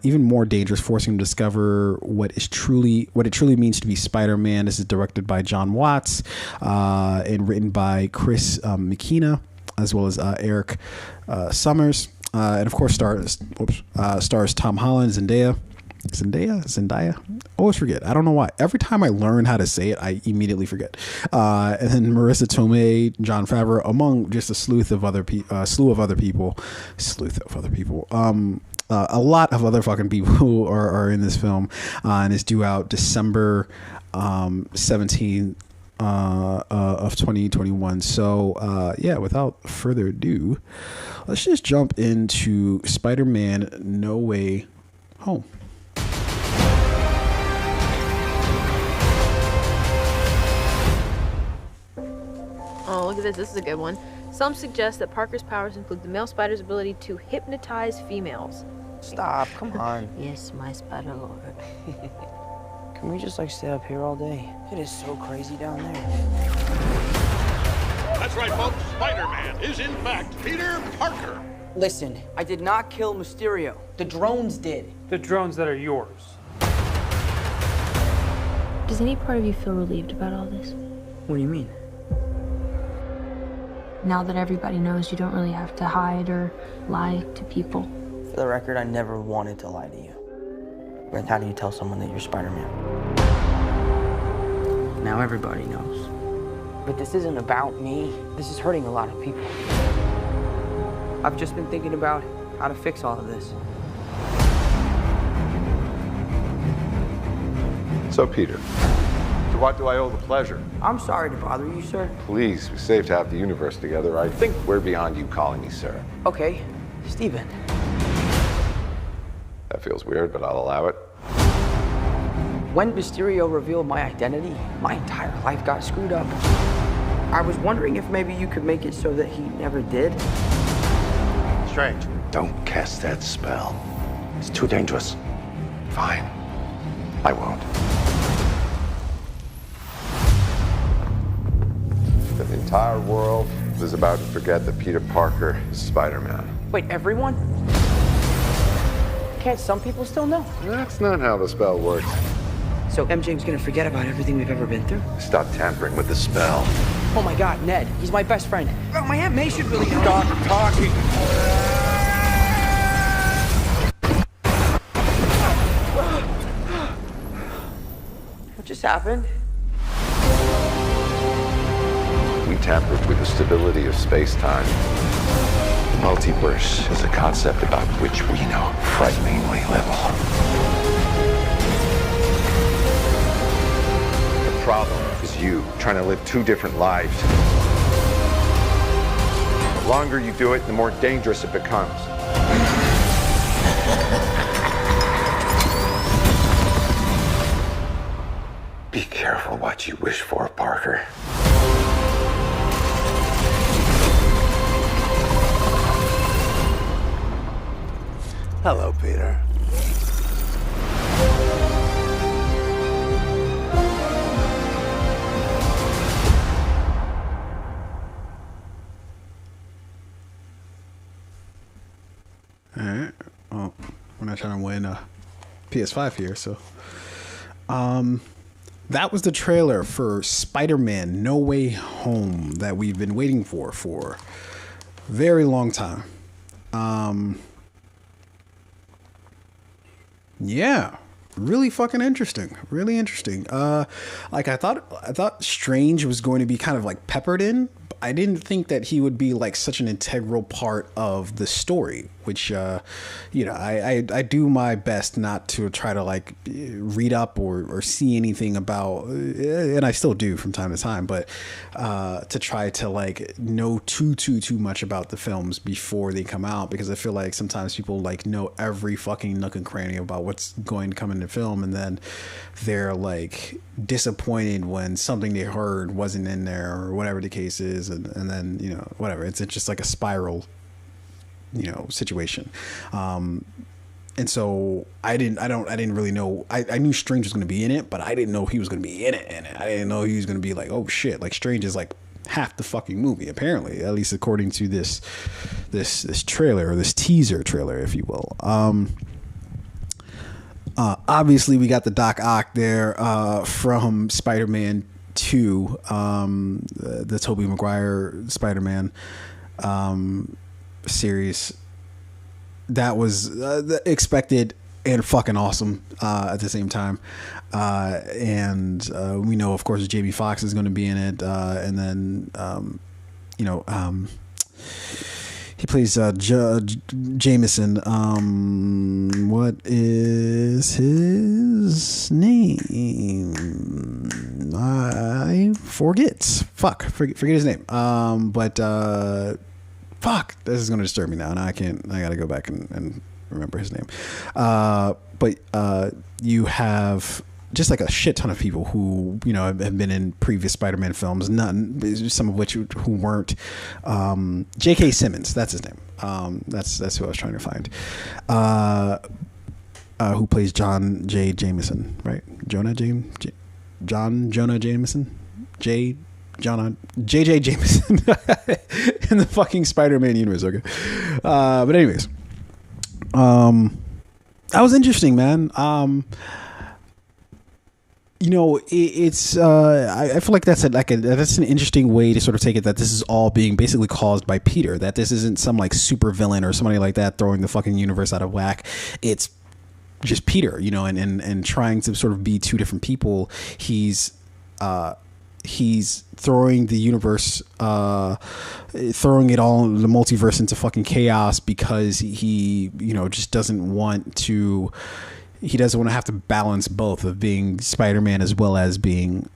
even more dangerous, forcing him to discover what it truly means to be Spider-Man. This is directed by John Watts and written by Chris McKenna, as well as Eric Summers, and of course stars Tom Holland, Zendaya. Always forget. I don't know why. Every time I learn how to say it, I immediately forget. And then Marissa Tomei, Jon Favreau, among just a slew of other people. A lot of other fucking people who are in this film, and it's due out December 17th. Of 2021. So yeah, without further ado, let's just jump into Spider-Man No Way Home. Oh, look at this. This is a good one. Some suggest that Parker's powers include the male spider's ability to hypnotize females. Stop, come on. Yes, my spider lord. Can we just stay up here all day? It is so crazy down there. That's right, folks. Spider-Man is in fact Peter Parker. Listen, I did not kill Mysterio. The drones did. The drones that are yours. Does any part of you feel relieved about all this? What do you mean? Now that everybody knows, you don't really have to hide or lie to people. For the record, I never wanted to lie to you. But how do you tell someone that you're Spider-Man? Now everybody knows. But this isn't about me. This is hurting a lot of people. I've just been thinking about how to fix all of this. So, Peter, to what do I owe the pleasure? I'm sorry to bother you, sir. Please, we saved half the universe together. I think we're beyond you calling me sir. Okay, Steven. That feels weird, but I'll allow it. When Mysterio revealed my identity, my entire life got screwed up. I was wondering if maybe you could make it so that he never did. Strange. Don't cast that spell. It's too dangerous. Fine. I won't. The entire world is about to forget that Peter Parker is Spider-Man. Wait, everyone? Can't some people still know? That's not how the spell works. So MJ's gonna forget about everything we've ever been through? Stop tampering with the spell. Oh my God, Ned, he's my best friend. Oh, my Aunt May should really know. Stop talking! What just happened? We tampered with the stability of space-time. The multiverse is a concept about which we know frighteningly little. The problem is you trying to live two different lives. The longer you do it, the more dangerous it becomes. Be careful what you wish for, Parker. Hello, Peter. All right. Well, we're not trying to win a PS5 here, so. That was the trailer for Spider-Man No Way Home that we've been waiting for a very long time. Yeah, really fucking interesting. Really interesting. Like I thought Strange was going to be kind of like peppered in. I didn't think that he would be like such an integral part of the story, which, I do my best not to try to like read up or see anything about, and I still do from time to time, but to try to like know too much about the films before they come out, because I feel like sometimes people like know every fucking nook and cranny about what's going to come into film, and then they're like disappointed when something they heard wasn't in there or whatever the case is, and then whatever, it's just like a spiral situation. And so I didn't really know. I knew Strange was going to be in it, but I didn't know he was going to be in it. I didn't know he was going to be like, oh shit, like Strange is like half the fucking movie, apparently, at least according to this trailer, or this teaser trailer, if you will. Obviously we got the Doc Ock there from Spider-Man 2, the Tobey Maguire Spider-Man series. That was expected and fucking awesome at the same time. And we know, of course, Jamie Foxx is going to be in it. And then, he plays Jameson. What is his name? I forget. Forget his name. But fuck, this is going to disturb me now. And I got to go back and remember his name. But you have just like a shit ton of people who have been in previous Spider-Man films, some of which who weren't. J.K. Simmons, that's his name. That's who I was trying to find. Who plays John J. Jameson, right? Jonah Jameson, J.J. Jameson in the fucking Spider-Man universe. Okay, but anyways, that was interesting, man. It's I feel like that's an interesting way to sort of take it, that this is all being basically caused by Peter, that this isn't some like super villain or somebody like that throwing the fucking universe out of whack. It's just Peter, and trying to sort of be two different people. He's he's throwing the universe, throwing it all, the multiverse, into fucking chaos because he just doesn't want to. He doesn't want to have to balance both of being Spider-Man as well as being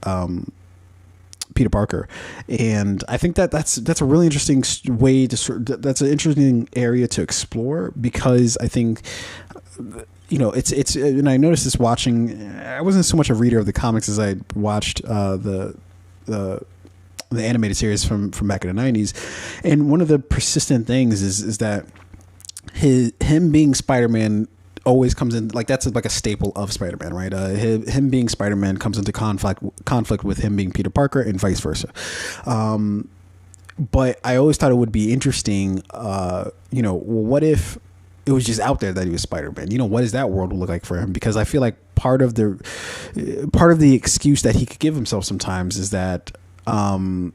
Peter Parker. And I think that's a really interesting way to that's an interesting area to explore, because I think it's and I noticed this watching. I wasn't so much a reader of the comics as I watched the animated series from back in the 90s, and one of the persistent things is that him being Spider-Man always comes in, like, that's like a staple of Spider-Man, right? Him being Spider-Man comes into conflict with him being Peter Parker, and vice versa. But I always thought it would be interesting, what if it was just out there that he was Spider-Man? What does that world look like for him? Because I feel like part of the excuse that he could give himself sometimes is that, I'm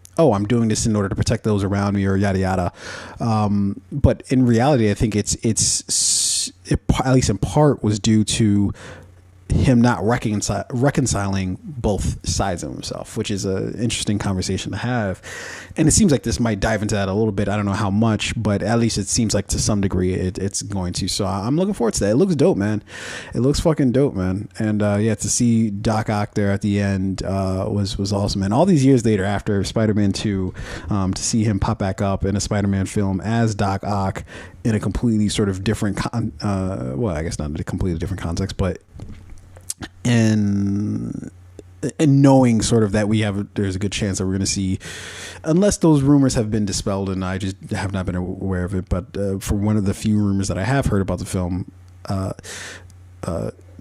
doing this in order to protect those around me, or yada yada. But in reality, I think it, at least in part, was due to him not reconciling both sides of himself, which is an interesting conversation to have. And it seems like this might dive into that a little bit. I don't know how much, but at least it seems like to some degree it's going to. So I'm looking forward to that. It looks dope, man. It looks fucking dope, man. And to see Doc Ock there at the end was awesome. And all these years later, after Spider-Man 2, to see him pop back up in a Spider-Man film as Doc Ock in a completely sort of different I guess not a completely different context, but and knowing sort of that there's a good chance that we're going to see, unless those rumors have been dispelled and I just have not been aware of it, but for one of the few rumors that I have heard about the film,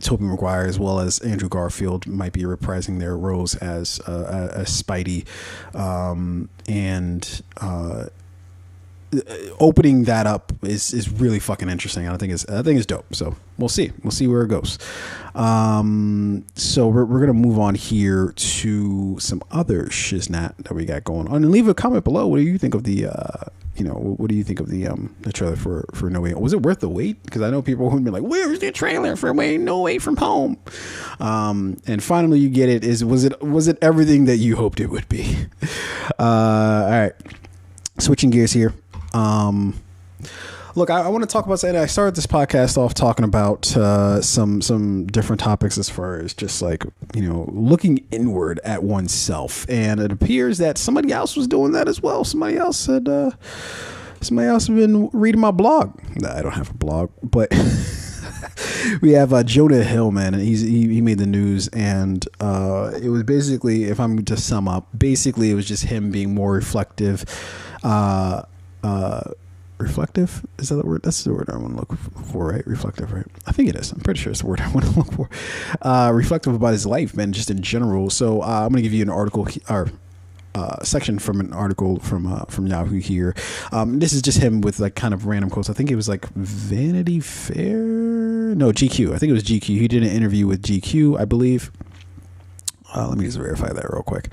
Tobey Maguire as well as Andrew Garfield might be reprising their roles as Spidey, and opening that up is really fucking interesting. I think it's dope. So we'll see where it goes. So we're gonna move on here to some other shiznat that we got going on, and leave a comment below. What do you think of the what do you think of the trailer for No Way? Was it worth the wait? Because I know people who've been like, where's the trailer for No Way From Home? And finally you get it. Was it everything that you hoped it would be? All right, switching gears here. Look, I want to talk about something. I started this podcast off talking about some different topics as far as just like, looking inward at oneself. And it appears that somebody else was doing that as well. Somebody else had been reading my blog. I don't have a blog, but we have Jonah Hill, man, and he made the news, and it was basically, if I'm to sum up, basically it was just him being more reflective. Reflective, is that the word? That's the word I want to look for, right? Reflective, right? I think it is. I'm pretty sure it's the word I want to look for. Reflective about his life, man, just in general. So I'm going to give you an article or section from an article from Yahoo here. This is just him with like kind of random quotes. I think it was like Vanity Fair, no, GQ. I think it was GQ. He did an interview with GQ, I believe. Let me just verify that real quick.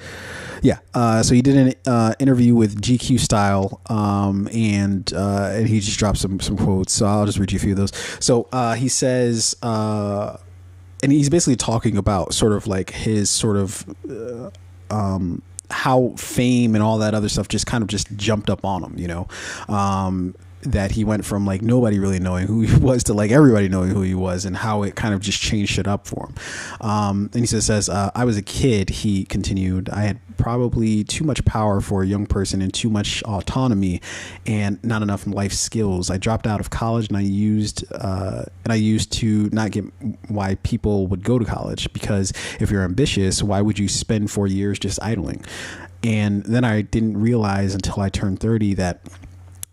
Yeah. So he did an interview with GQ Style, and he just dropped some quotes. So I'll just read you a few of those. So he says, and he's basically talking about sort of like his sort of how fame and all that other stuff just kind of just jumped up on him, that he went from like nobody really knowing who he was to like everybody knowing who he was, and how it kind of just changed shit up for him. And he says, I was a kid, he continued, I had probably too much power for a young person and too much autonomy and not enough life skills. I dropped out of college, and I used to not get why people would go to college, because if you're ambitious, why would you spend 4 years just idling? And then I didn't realize until I turned 30 that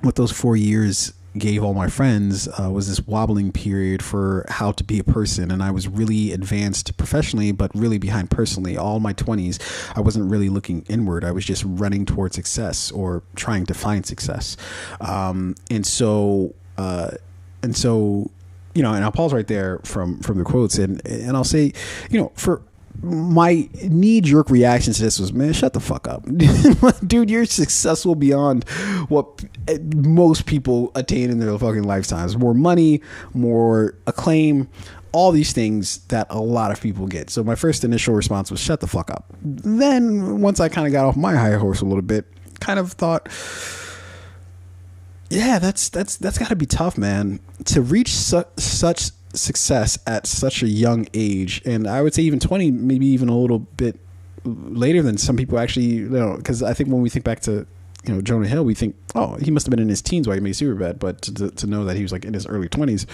what those 4 years gave all my friends was this wobbling period for how to be a person. And I was really advanced professionally, but really behind personally. All my 20s, I wasn't really looking inward. I was just running towards success or trying to find success. And so, and I'll pause right there from the quotes, and I'll say, for my knee-jerk reaction to this was, man, shut the fuck up. Dude, you're successful beyond what most people attain in their fucking lifetimes. More money, more acclaim, all these things that a lot of people get. So my first initial response was shut the fuck up. Then once I kind of got off my high horse a little bit, kind of thought, yeah, that's got to be tough, man, to reach such success at such a young age. And I would say even 20, maybe even a little bit later than some people actually, you know, because I think when we think back to, you know, Jonah Hill, we think, oh, he must have been in his teens while he made Superbad, but to know that he was like in his early 20s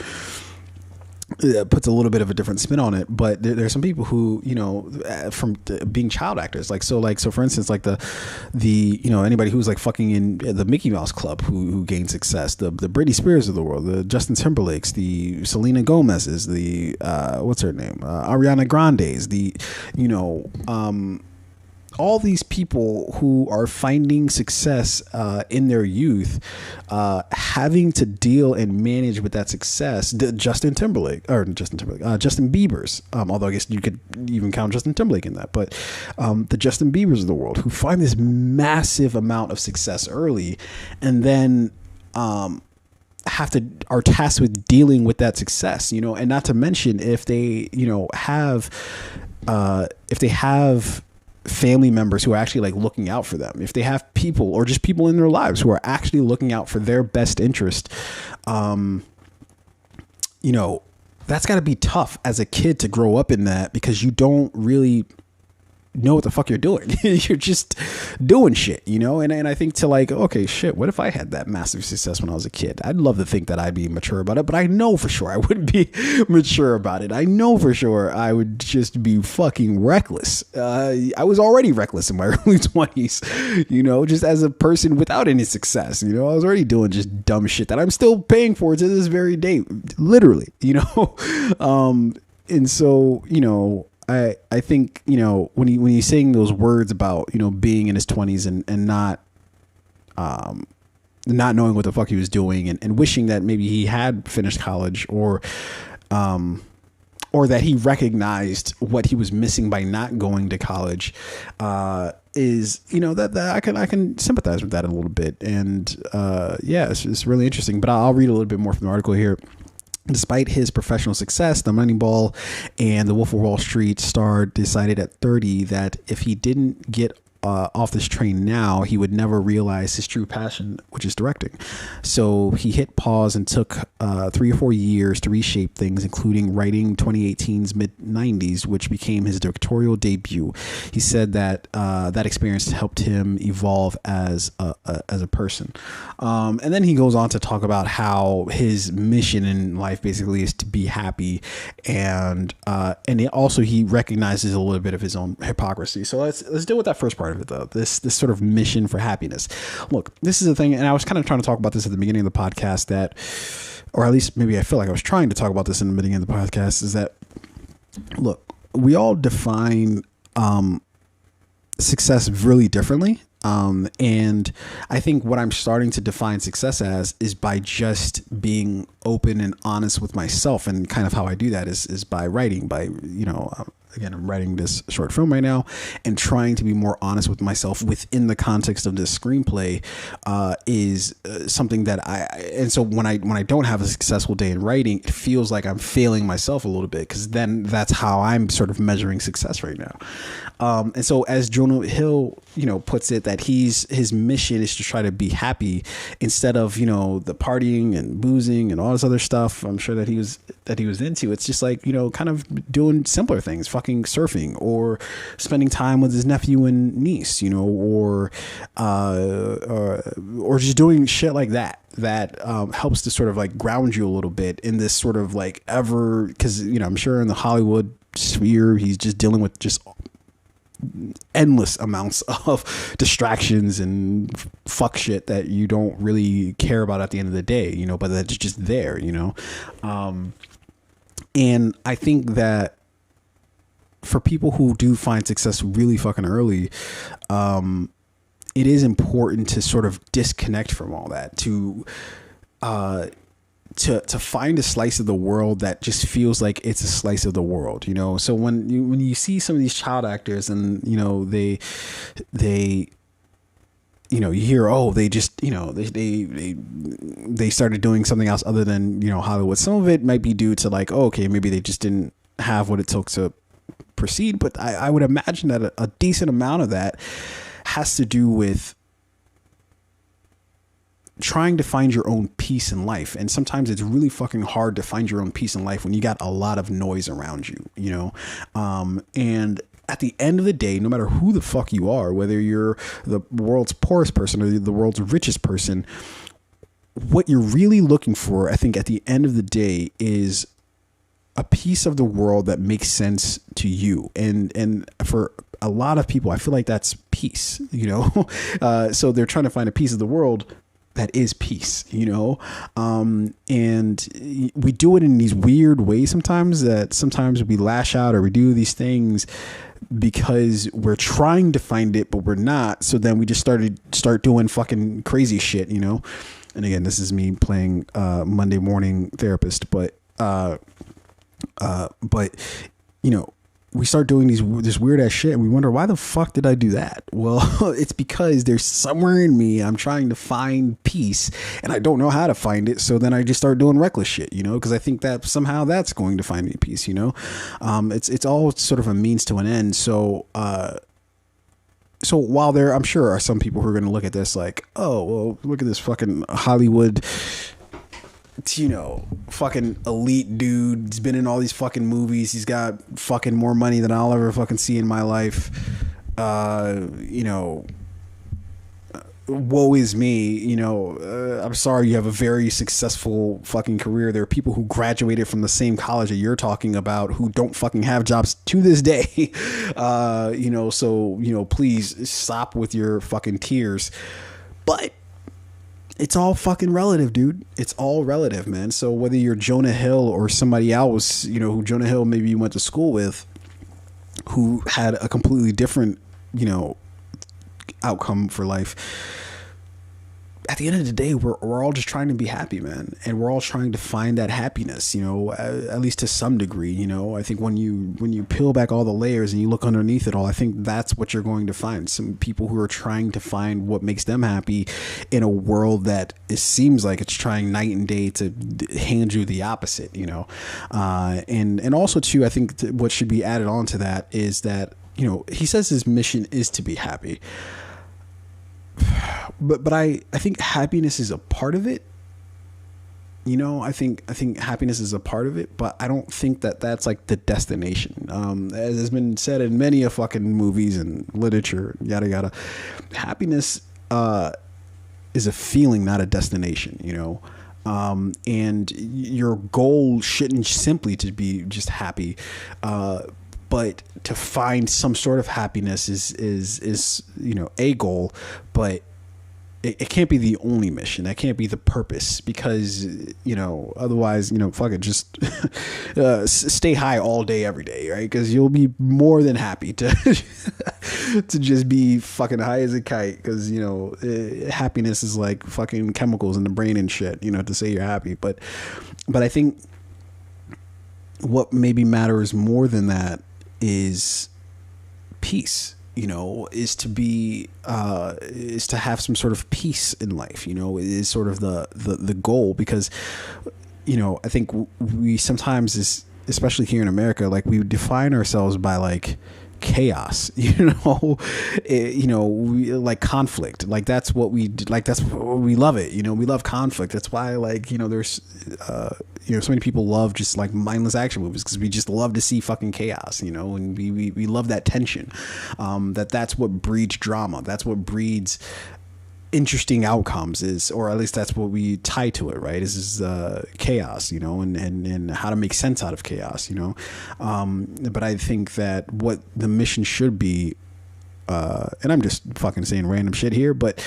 puts a little bit of a different spin on it. But there are some people who, you know, from being child actors, so for instance, like the you know, anybody who's like fucking in the Mickey Mouse Club who gained success, the Britney Spears of the world, the Justin Timberlakes, the Selena Gomez's, the what's her name, Ariana Grande's, the, you know, all these people who are finding success in their youth, having to deal and manage with that success. Justin Bieber's, although I guess you could even count Justin Timberlake in that, but the Justin Biebers of the world who find this massive amount of success early, and then are tasked with dealing with that success, you know, and not to mention if they, you know, have family members who are actually like looking out for them, if they have people or just people in their lives who are actually looking out for their best interest, you know, that's got to be tough as a kid to grow up in that, because you don't really know what the fuck you're doing. You're just doing shit, you know? And I think to like, okay, shit, what if I had that massive success when I was a kid? I'd love to think that I'd be mature about it, but I know for sure I wouldn't be mature about it. I know for sure I would just be fucking reckless. I was already reckless in my early 20s, you know, just as a person without any success, you know, I was already doing just dumb shit that I'm still paying for to this very day, literally, you know? And so, you know, I think, you know, when he's saying those words about, you know, being in his 20s and not knowing what the fuck he was doing, and wishing that maybe he had finished college, or that he recognized what he was missing by not going to college, is, you know, that I can sympathize with that a little bit. And yeah, it's really interesting. But I'll read a little bit more from the article here. Despite his professional success, the Moneyball and the Wolf of Wall Street star decided at 30 that if he didn't get off this train now, he would never realize his true passion, which is directing. So he hit pause and took 3 or 4 years to reshape things, including writing 2018's Mid-90s, which became his directorial debut. He said that that experience helped him evolve as a person. And then he goes on to talk about how his mission in life basically is to be happy, and he recognizes a little bit of his own hypocrisy. So let's deal with that first part of it, though. This sort of mission for happiness. Look, this is the thing, and I was kind of trying to talk about this at the beginning of the podcast, that, or at least maybe I feel like I was trying to talk about this in the beginning of the podcast, is that, look, we all define success really differently. And I think what I'm starting to define success as is by just being open and honest with myself. And kind of how I do that is by writing, again, I'm writing this short film right now, and trying to be more honest with myself within the context of this screenplay is something that and so when I don't have a successful day in writing, it feels like I'm failing myself a little bit, because then that's how I'm sort of measuring success right now. And so as Jonah Hill, puts it, that his mission is to try to be happy instead of, the partying and boozing and all this other stuff I'm sure that he was into. It's just like, kind of doing simpler things, fucking surfing, or spending time with his nephew and niece, or just doing shit like that helps to sort of like ground you a little bit in this sort of like because I'm sure in the Hollywood sphere he's just dealing with just endless amounts of distractions and fuck shit that you don't really care about at the end of the day, but that's just there, and I think that for people who do find success really fucking early, it is important to sort of disconnect from all that, to find a slice of the world that just feels like it's a slice of the world, So when you see some of these child actors and, they you know, you hear, oh, they just, you know, they started doing something else other than, you know, Hollywood. Some of it might be due to like, oh, okay, maybe they just didn't have what it took to proceed. But I would imagine that a decent amount of that has to do with trying to find your own peace in life. And sometimes it's really fucking hard to find your own peace in life when you got a lot of noise around you, you know? And at the end of the day, no matter who the fuck you are, whether you're the world's poorest person or the world's richest person, what you're really looking for, I think at the end of the day, is a piece of the world that makes sense to you. And for a lot of people, I feel like that's peace, you know? So they're trying to find a piece of the world that is peace, you know? And we do it in these weird ways sometimes, that sometimes we lash out or we do these things because we're trying to find it, but we're not. So then we just start doing fucking crazy shit, you know? And again, this is me playing Monday morning therapist, but you know, we start doing this weird ass shit and we wonder, why the fuck did I do that? Well, it's because there's somewhere in me, I'm trying to find peace and I don't know how to find it. So then I just start doing reckless shit, you know, because I think that somehow that's going to find me peace, you know? It's all sort of a means to an end. So while there, I'm sure are some people who are going to look at this like, oh, well, look at this fucking Hollywood, you know, fucking elite dude. He's been in all these fucking movies. He's got fucking more money than I'll ever fucking see in my life. You know, woe is me. You know, I'm sorry, you have a very successful fucking career. There are people who graduated from the same college that you're talking about who don't fucking have jobs to this day. You know, so, you know, please stop with your fucking tears. But it's all fucking relative, dude. It's all relative, man. So whether you're Jonah Hill or somebody else, you know, who Jonah Hill maybe you went to school with, who had a completely different, you know, outcome for life. At the end of the day, we're all just trying to be happy, man. And we're all trying to find that happiness, you know, at least to some degree, you know. I think when you peel back all the layers and you look underneath it all, I think that's what you're going to find. Some people who are trying to find what makes them happy in a world that it seems like it's trying night and day to hand you the opposite, you know. And also, too, I think what should be added on to that is that, you know, he says his mission is to be happy. But I think happiness is a part of it. You know, I think happiness is a part of it, but I don't think that that's like the destination. As has been said in many a fucking movies and literature, yada yada. Happiness is a feeling, not a destination. You know, and your goal shouldn't simply to be just happy. But to find some sort of happiness is you know, a goal, but it can't be the only mission. That can't be the purpose, because, you know, otherwise, you know, fuck it, just stay high all day, every day, right? Because you'll be more than happy to to just be fucking high as a kite, because, you know, happiness is like fucking chemicals in the brain and shit, you know, to say you're happy. But I think what maybe matters more than that is peace, you know, is to be is to have some sort of peace in life, you know, is sort of the goal. Because, you know, I think we sometimes, especially here in America, like, we define ourselves by like chaos, you know. You know, we like conflict, like that's what we like, that's what we love it, you know. We love conflict. That's why, like, you know, there's you know, so many people love just like mindless action movies, because we just love to see fucking chaos, you know, and we love that tension. That's what breeds drama. That's what breeds interesting outcomes, is, or at least that's what we tie to it, right? Is chaos, you know, and how to make sense out of chaos, you know. But I think that what the mission should be, and I'm just fucking saying random shit here, but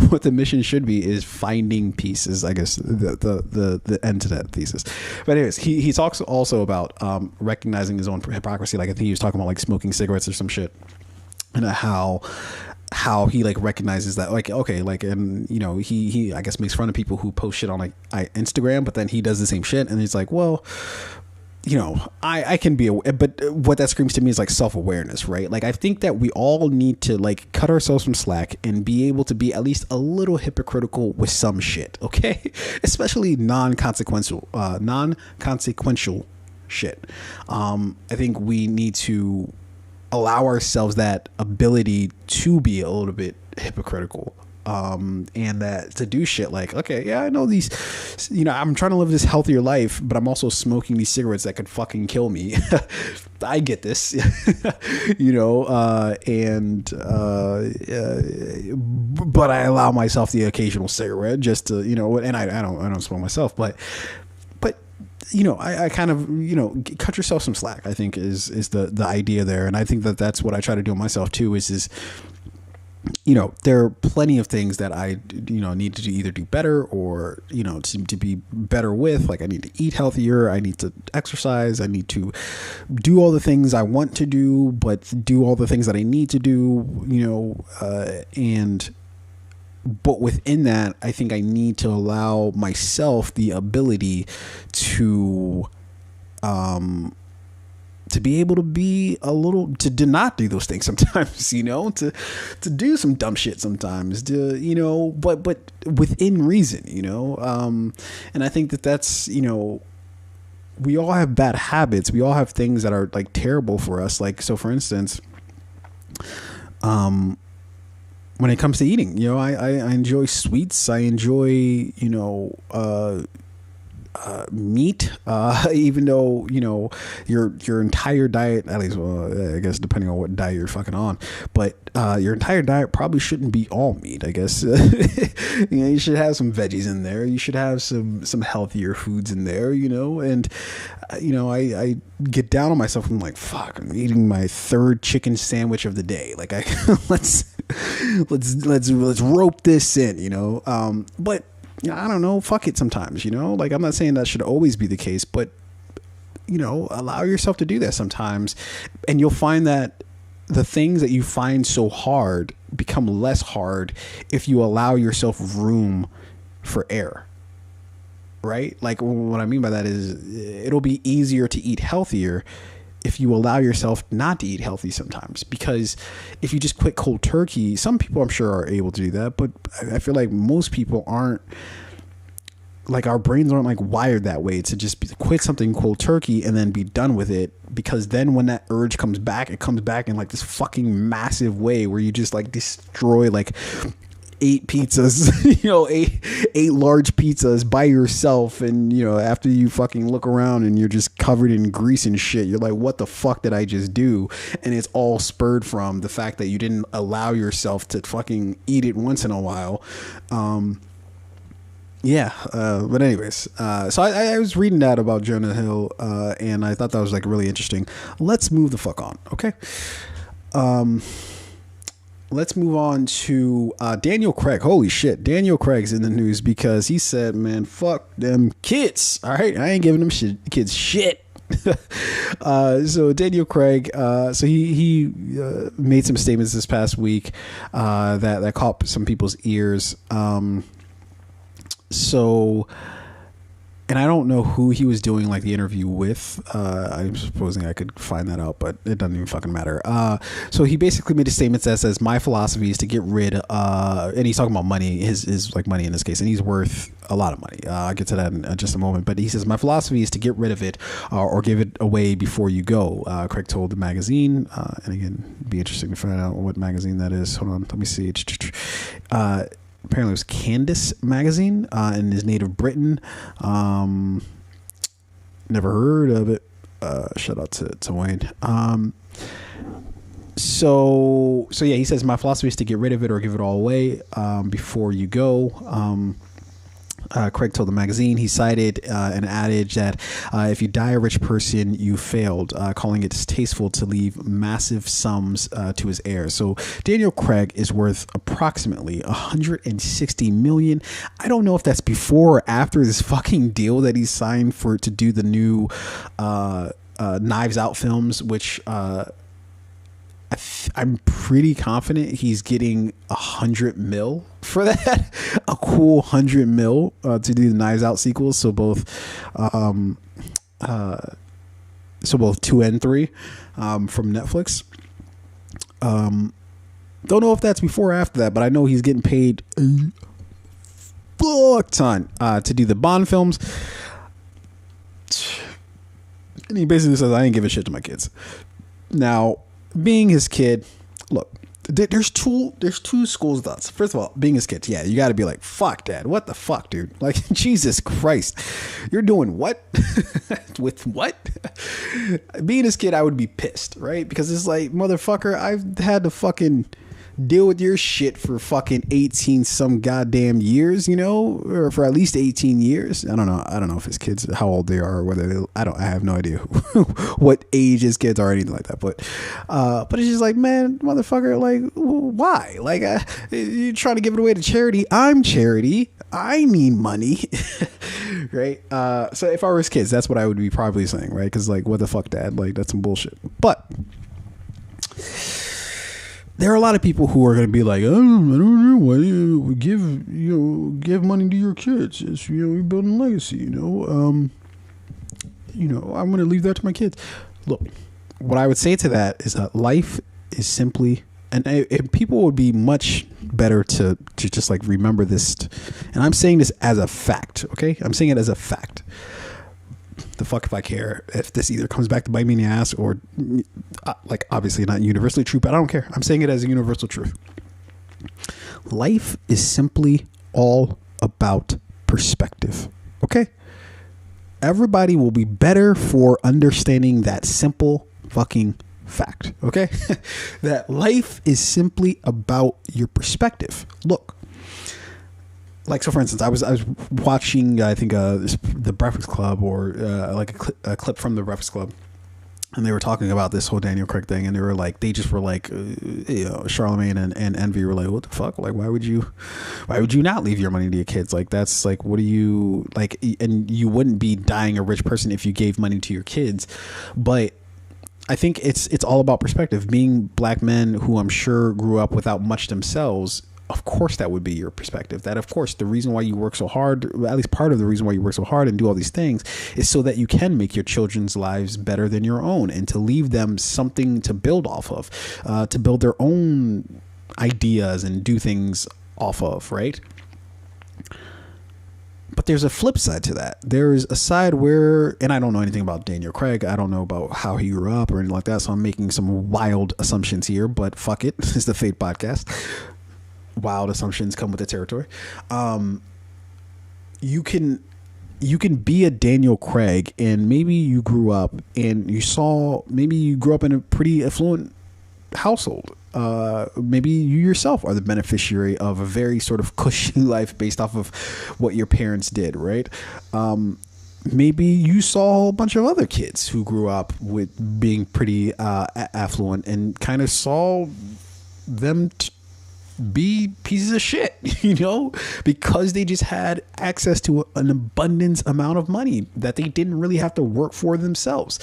what the mission should be is finding peace, is, I guess, the end to that thesis. But anyways, he talks also about recognizing his own hypocrisy. Like, I think he was talking about like smoking cigarettes or some shit, and how he like recognizes that, like, okay, like, and, you know, he I guess makes fun of people who post shit on like Instagram, but then he does the same shit, and he's like, well, you know, I can be, but what that screams to me is like self-awareness, right? Like, I think that we all need to like cut ourselves some slack and be able to be at least a little hypocritical with some shit, okay? Especially non-consequential shit. I think we need to allow ourselves that ability to be a little bit hypocritical. And that to do shit like, okay, yeah, I know these, you know, I'm trying to live this healthier life, but I'm also smoking these cigarettes that could fucking kill me. I get this, you know, but I allow myself the occasional cigarette just to, you know, and I don't smoke myself, but you know, I kind of, you know, cut yourself some slack, I think is the idea there. And I think that that's what I try to do myself too, is you know, there are plenty of things that I, you know, need to either do better or, you know, to be better with. Like, I need to eat healthier. I need to exercise. I need to do all the things I want to do, but do all the things that I need to do, you know, but within that, I think I need to allow myself the ability to be able to be a little, to not do those things sometimes, you know, to do some dumb shit sometimes, to, you know, but within reason, you know. And I think that that's, you know, we all have bad habits. We all have things that are like terrible for us. Like, so for instance, when it comes to eating, you know, I enjoy sweets. I enjoy, you know, meat, even though, you know, your entire diet, at least, well, I guess depending on what diet you're fucking on, but your entire diet probably shouldn't be all meat, I guess. You know, you should have some veggies in there. You should have some healthier foods in there, you know. And you know, I get down on myself and I'm like, fuck, I'm eating my third chicken sandwich of the day. Like, let's rope this in, you know. But I don't know, fuck it sometimes, you know. Like, I'm not saying that should always be the case, but, you know, allow yourself to do that sometimes, and you'll find that the things that you find so hard become less hard if you allow yourself room for error, right? Like, what I mean by that is it'll be easier to eat healthier if you allow yourself not to eat healthy sometimes, because if you just quit cold turkey, some people I'm sure are able to do that, but I feel like most people aren't, like, our brains aren't like wired that way to just quit something cold turkey and then be done with it, because then when that urge comes back, it comes back in like this fucking massive way where you just like destroy like 8 pizzas, you know, eight large pizzas by yourself. And, you know, after you fucking look around and you're just covered in grease and shit, you're like, what the fuck did I just do? And it's all spurred from the fact that you didn't allow yourself to fucking eat it once in a while. But anyways, so I was reading that about Jonah Hill, and I thought that was like really interesting. Let's move the fuck on. Okay. Let's move on to Daniel Craig. Holy shit. Daniel Craig's in the news because he said, man, fuck them kids. All right. I ain't giving them kids shit. So Daniel Craig, so he made some statements this past week that caught some people's ears. And I don't know who he was doing like the interview with. I'm supposing I could find that out, but it doesn't even fucking matter. So he basically made a statement that says, my philosophy is to get rid and he's talking about money, his like money in this case, and he's worth a lot of money. I'll get to that in just a moment. But he says, my philosophy is to get rid of it or give it away before you go. Craig told the magazine, and again, it'd be interesting to find out what magazine that is. Hold on, let me see. Apparently it was Candace magazine in his native Britain. Never heard of it. Shout out to Wayne. So yeah, he says, my philosophy is to get rid of it or give it all away before you go. Craig told the magazine, he cited an adage that if you die a rich person, you failed, calling it distasteful to leave massive sums to his heirs. So Daniel Craig is worth approximately $160 million. I don't know if that's before or after this fucking deal that he signed to do the new Knives Out films, which I'm pretty confident he's getting $100 million for that. A cool $100 million to do the Knives Out sequels. So both So both 2 and 3 from Netflix. Don't know if that's before or after that, but I know he's getting paid a fuck ton to do the Bond films. And he basically says, I ain't giving shit to my kids. Now, being his kid, look, there's two schools of thoughts. First of all, being his kid, yeah, you got to be like, fuck, Dad, what the fuck, dude? Like, Jesus Christ, you're doing what? With what? Being his kid, I would be pissed, right? Because it's like, motherfucker, I've had to fucking deal with your shit for fucking 18 some goddamn years, you know, or for at least 18 years. I don't know if his kids, how old they are, or whether I have no idea what age his kids are or anything like that. But it's just like, man, motherfucker, like, why? Like, you're trying to give it away to charity. I'm charity. I need money. Right? So if I were his kids, that's what I would be probably saying, right? Because, like, what the fuck, Dad? Like, that's some bullshit. But there are a lot of people who are going to be like, I don't know, why you give money to your kids? It's, you're building a legacy, I'm going to leave that to my kids. Look, what I would say to that is that life is simply, and people would be much better to just like remember this. And I'm saying this as a fact, okay? I'm saying it as a fact. The fuck if I care if this either comes back to bite me in the ass or like obviously not universally true, but I don't care. I'm saying it as a universal truth. Life is simply all about perspective. Okay? Everybody will be better for understanding that simple fucking fact. Okay? That life is simply about your perspective. Look. Like, so for instance, I was watching, I think, The Breakfast Club or like a clip from The Breakfast Club. And they were talking about this whole Daniel Craig thing. And they were like, Charlemagne and Envy were like, what the fuck? Like, why would you not leave your money to your kids? Like, that's like, what do you like? And you wouldn't be dying a rich person if you gave money to your kids. But I think it's all about perspective. Being black men who I'm sure grew up without much themselves, of course that would be your perspective. That, of course, the reason why you work so hard, at least part of the reason why you work so hard and do all these things, is so that you can make your children's lives better than your own and to leave them something to build off of, to build their own ideas and do things off of, right? But there's a flip side to that. There's a side where, and I don't know anything about Daniel Craig. I don't know about how he grew up or anything like that. So I'm making some wild assumptions here, but fuck it. It's the Fate podcast. Wild assumptions come with the territory. You can be a Daniel Craig and maybe you grew up in a pretty affluent household. Maybe you yourself are the beneficiary of a very sort of cushy life based off of what your parents did, right? Maybe you saw a bunch of other kids who grew up with being pretty affluent and kind of saw them be pieces of shit, because they just had access to an abundance amount of money that they didn't really have to work for themselves.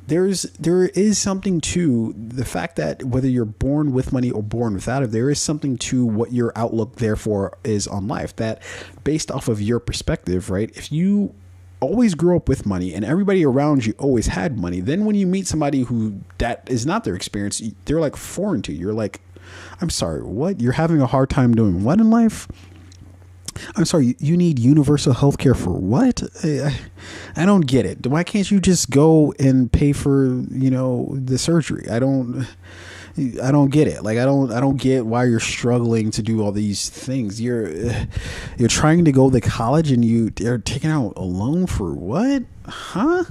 There is something to the fact that whether you're born with money or born without it, there is something to what your outlook therefore is on life, that based off of your perspective, right? If you always grew up with money and everybody around you always had money, then when you meet somebody who that is not their experience, they're like foreign to you. You're like, I'm sorry, what? You're having a hard time doing what in life? I'm sorry, you need universal health care for what? I don't get it. Why can't you just go and pay for, the surgery? I don't get it. Like, I don't get why you're struggling to do all these things. You're trying to go to college and you're taking out a loan for what? Huh?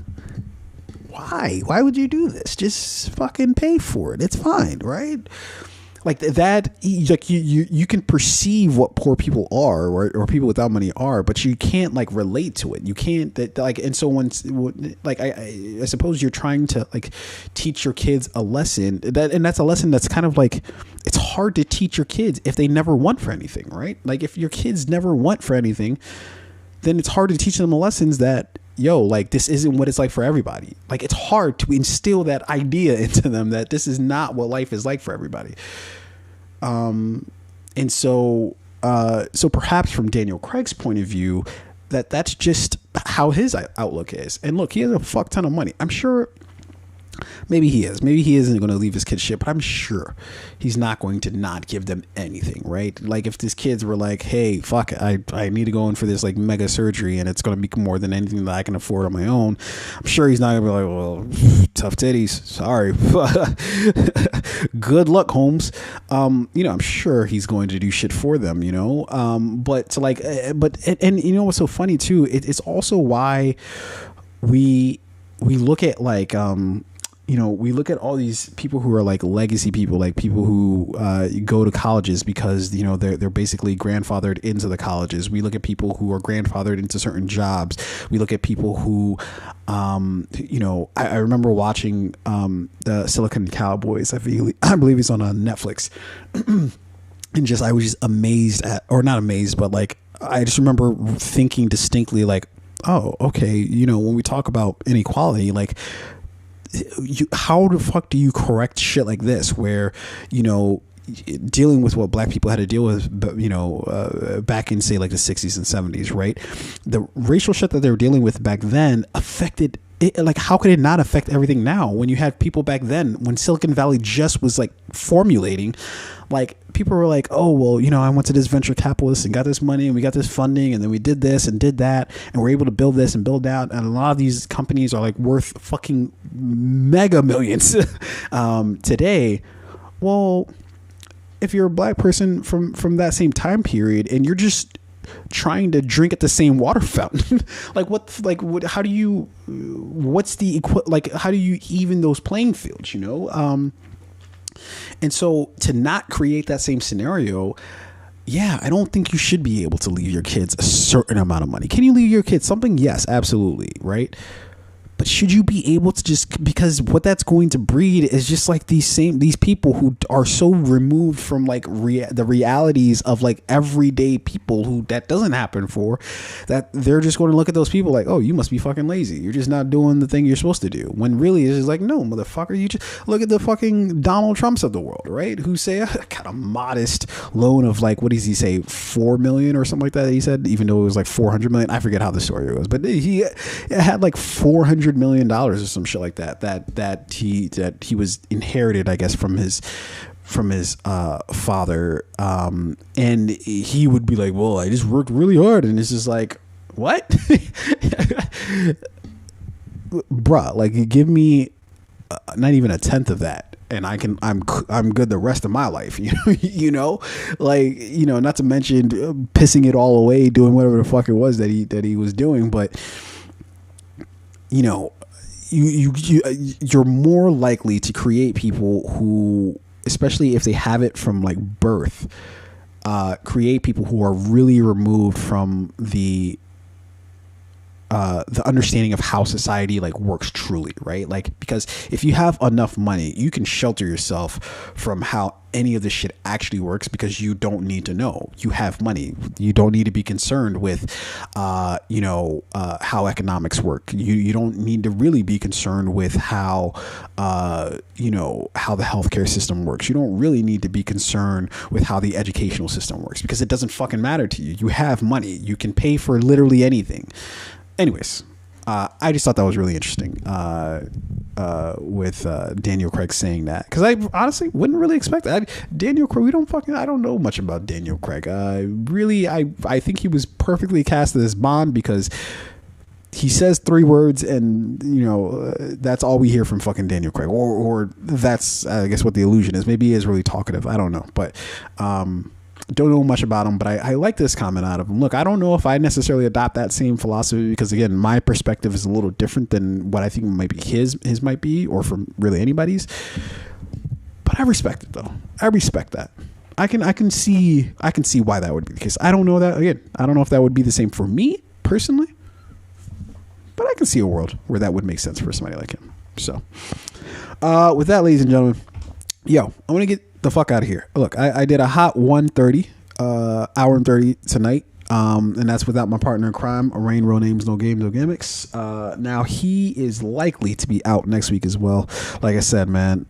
Why would you do this? Just fucking pay for it. It's fine, right? Like that, like you can perceive what poor people are or people without money are, but you can't like relate to it. You can't and so I suppose you're trying to like teach your kids a lesson and that's a lesson that's kind of like, it's hard to teach your kids if they never want for anything, right? Like if your kids never want for anything, then it's hard to teach them the lessons that, like this isn't what it's like for everybody. Like it's hard to instill that idea into them that this is not what life is like for everybody. And so perhaps from Daniel Craig's point of view, that's just how his outlook is. And look, he has a fuck ton of money. I'm sure Maybe he is. Maybe he isn't going to leave his kids shit, but I'm sure he's not going to not give them anything, right? Like if these kids were like, hey, fuck it, I need to go in for this like mega surgery and it's going to be more than anything that I can afford on my own. I'm sure he's not going to be like, well, tough titties. Sorry. Good luck, Holmes. You know, I'm sure he's going to do shit for them, you know? But to like, and you know what's so funny too? It's also why we look at like, you know, we look at all these people who are like legacy people, like people who go to colleges because, you know, they're basically grandfathered into the colleges. We look at people who are grandfathered into certain jobs. We look at people who, you know, I remember watching the Silicon Cowboys. I believe it's on Netflix. And I was just amazed at, or not amazed, but like, I just remember thinking distinctly like, oh, okay, you know, when we talk about inequality, like, how the fuck do you correct shit like this where, you know, dealing with what black people had to deal with, you know, back in say like the 60s and 70s, right? The racial shit that they were dealing with back then affected it. Like, how could it not affect everything now when you had people back then when Silicon Valley just was like formulating? Like, people were like, oh, well, you know, I went to this venture capitalist and got this money and we got this funding and then we did this and did that and we're able to build this and build that. And a lot of these companies are like worth fucking mega millions today. Well, if you're a black person from that same time period and you're just trying to drink at the same water fountain, how do you, what's the like, how do you even those playing fields, you know? And so to not create that same scenario, yeah, I don't think you should be able to leave your kids a certain amount of money. Can you leave your kids something? Yes, absolutely. Right. But should you be able to just, because what that's going to breed is just like these people who are so removed from like the realities of like everyday people who that doesn't happen for, that they're just going to look at those people like, oh, you must be fucking lazy. You're just not doing the thing you're supposed to do. When really it's just like, no, motherfucker, you just look at the fucking Donald Trumps of the world, right? Who say I got a modest loan of like, what does he say, 4 million or something like that? He said, even though it was like 400 million. I forget how the story was, but he had like $400 million or some shit like that he was inherited, I guess, from his father, and he would be like, well, I just worked really hard, and it's just like, what? Bruh, like, you give me not even a tenth of that and I'm good the rest of my life, you know, like, you know, not to mention pissing it all away doing whatever the fuck it was that he was doing. But you know, you're more likely to create people who, especially if they have it from like birth, create people who are really removed from the understanding of how society like works truly, right? Like, because if you have enough money, you can shelter yourself from how any of this shit actually works because you don't need to know. You have money. You don't need to be concerned with, how economics work. You don't need to really be concerned with how the healthcare system works. You don't really need to be concerned with how the educational system works because it doesn't fucking matter to you. You have money. You can pay for literally anything. Anyways, I just thought that was really interesting with Daniel Craig saying that, because I honestly wouldn't really expect that. Daniel Craig, I don't know much about Daniel Craig. I think he was perfectly cast as Bond because he says 3 words and, you know, that's all we hear from fucking Daniel Craig, or that's, I guess, what the illusion is. Maybe he is really talkative. I don't know, but don't know much about him, but I like this comment out of him. Look, I don't know if I necessarily adopt that same philosophy because, again, my perspective is a little different than what I think might be his might be, or from really anybody's. But I respect it, though. I respect that. I can see why that would be the case. I don't know that, again, I don't know if that would be the same for me personally, but I can see a world where that would make sense for somebody like him. So, with that, ladies and gentlemen, I'm gonna get the fuck out of here. Look, I did a hot 1:30 hour and 30 tonight. And that's without my partner in crime, Rain. Real names, no games, no gimmicks. Now he is likely to be out next week as well. Like I said, man,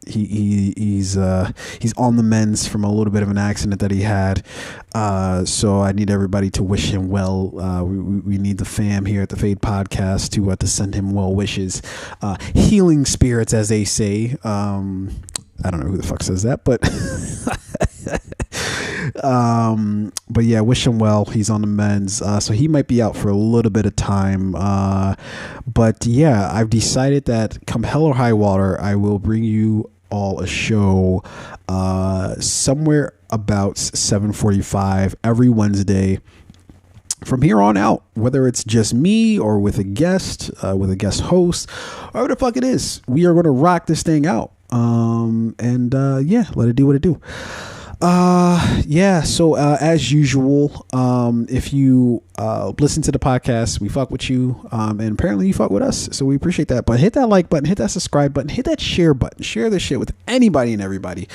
he's on the mends from a little bit of an accident that he had. So I need everybody to wish him well. We need the fam here at the Fade Podcast to send him well wishes, healing spirits, as they say. I don't know who the fuck says that, but but yeah, wish him well. He's on the mends, so he might be out for a little bit of time. But yeah, I've decided that come hell or high water, I will bring you all a show somewhere about 7:45 every Wednesday from here on out, whether it's just me or with a guest host, or whatever the fuck it is. We are going to rock this thing out. Yeah, let it do what it do. So as usual, if you listen to the podcast, we fuck with you, and apparently you fuck with us, so we appreciate that. But hit that like button, hit that subscribe button, hit that share button, share this shit with anybody and everybody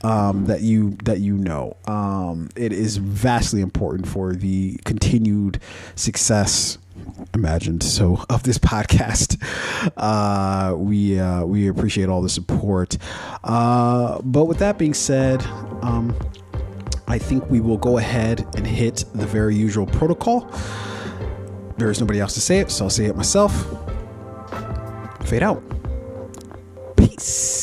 that you know. It is vastly important for the continued success imagined of this podcast. We appreciate all the support, but with that being said, I think we will go ahead and hit the very usual protocol. There is nobody else to say it, so I'll say it myself. Fade out. Peace.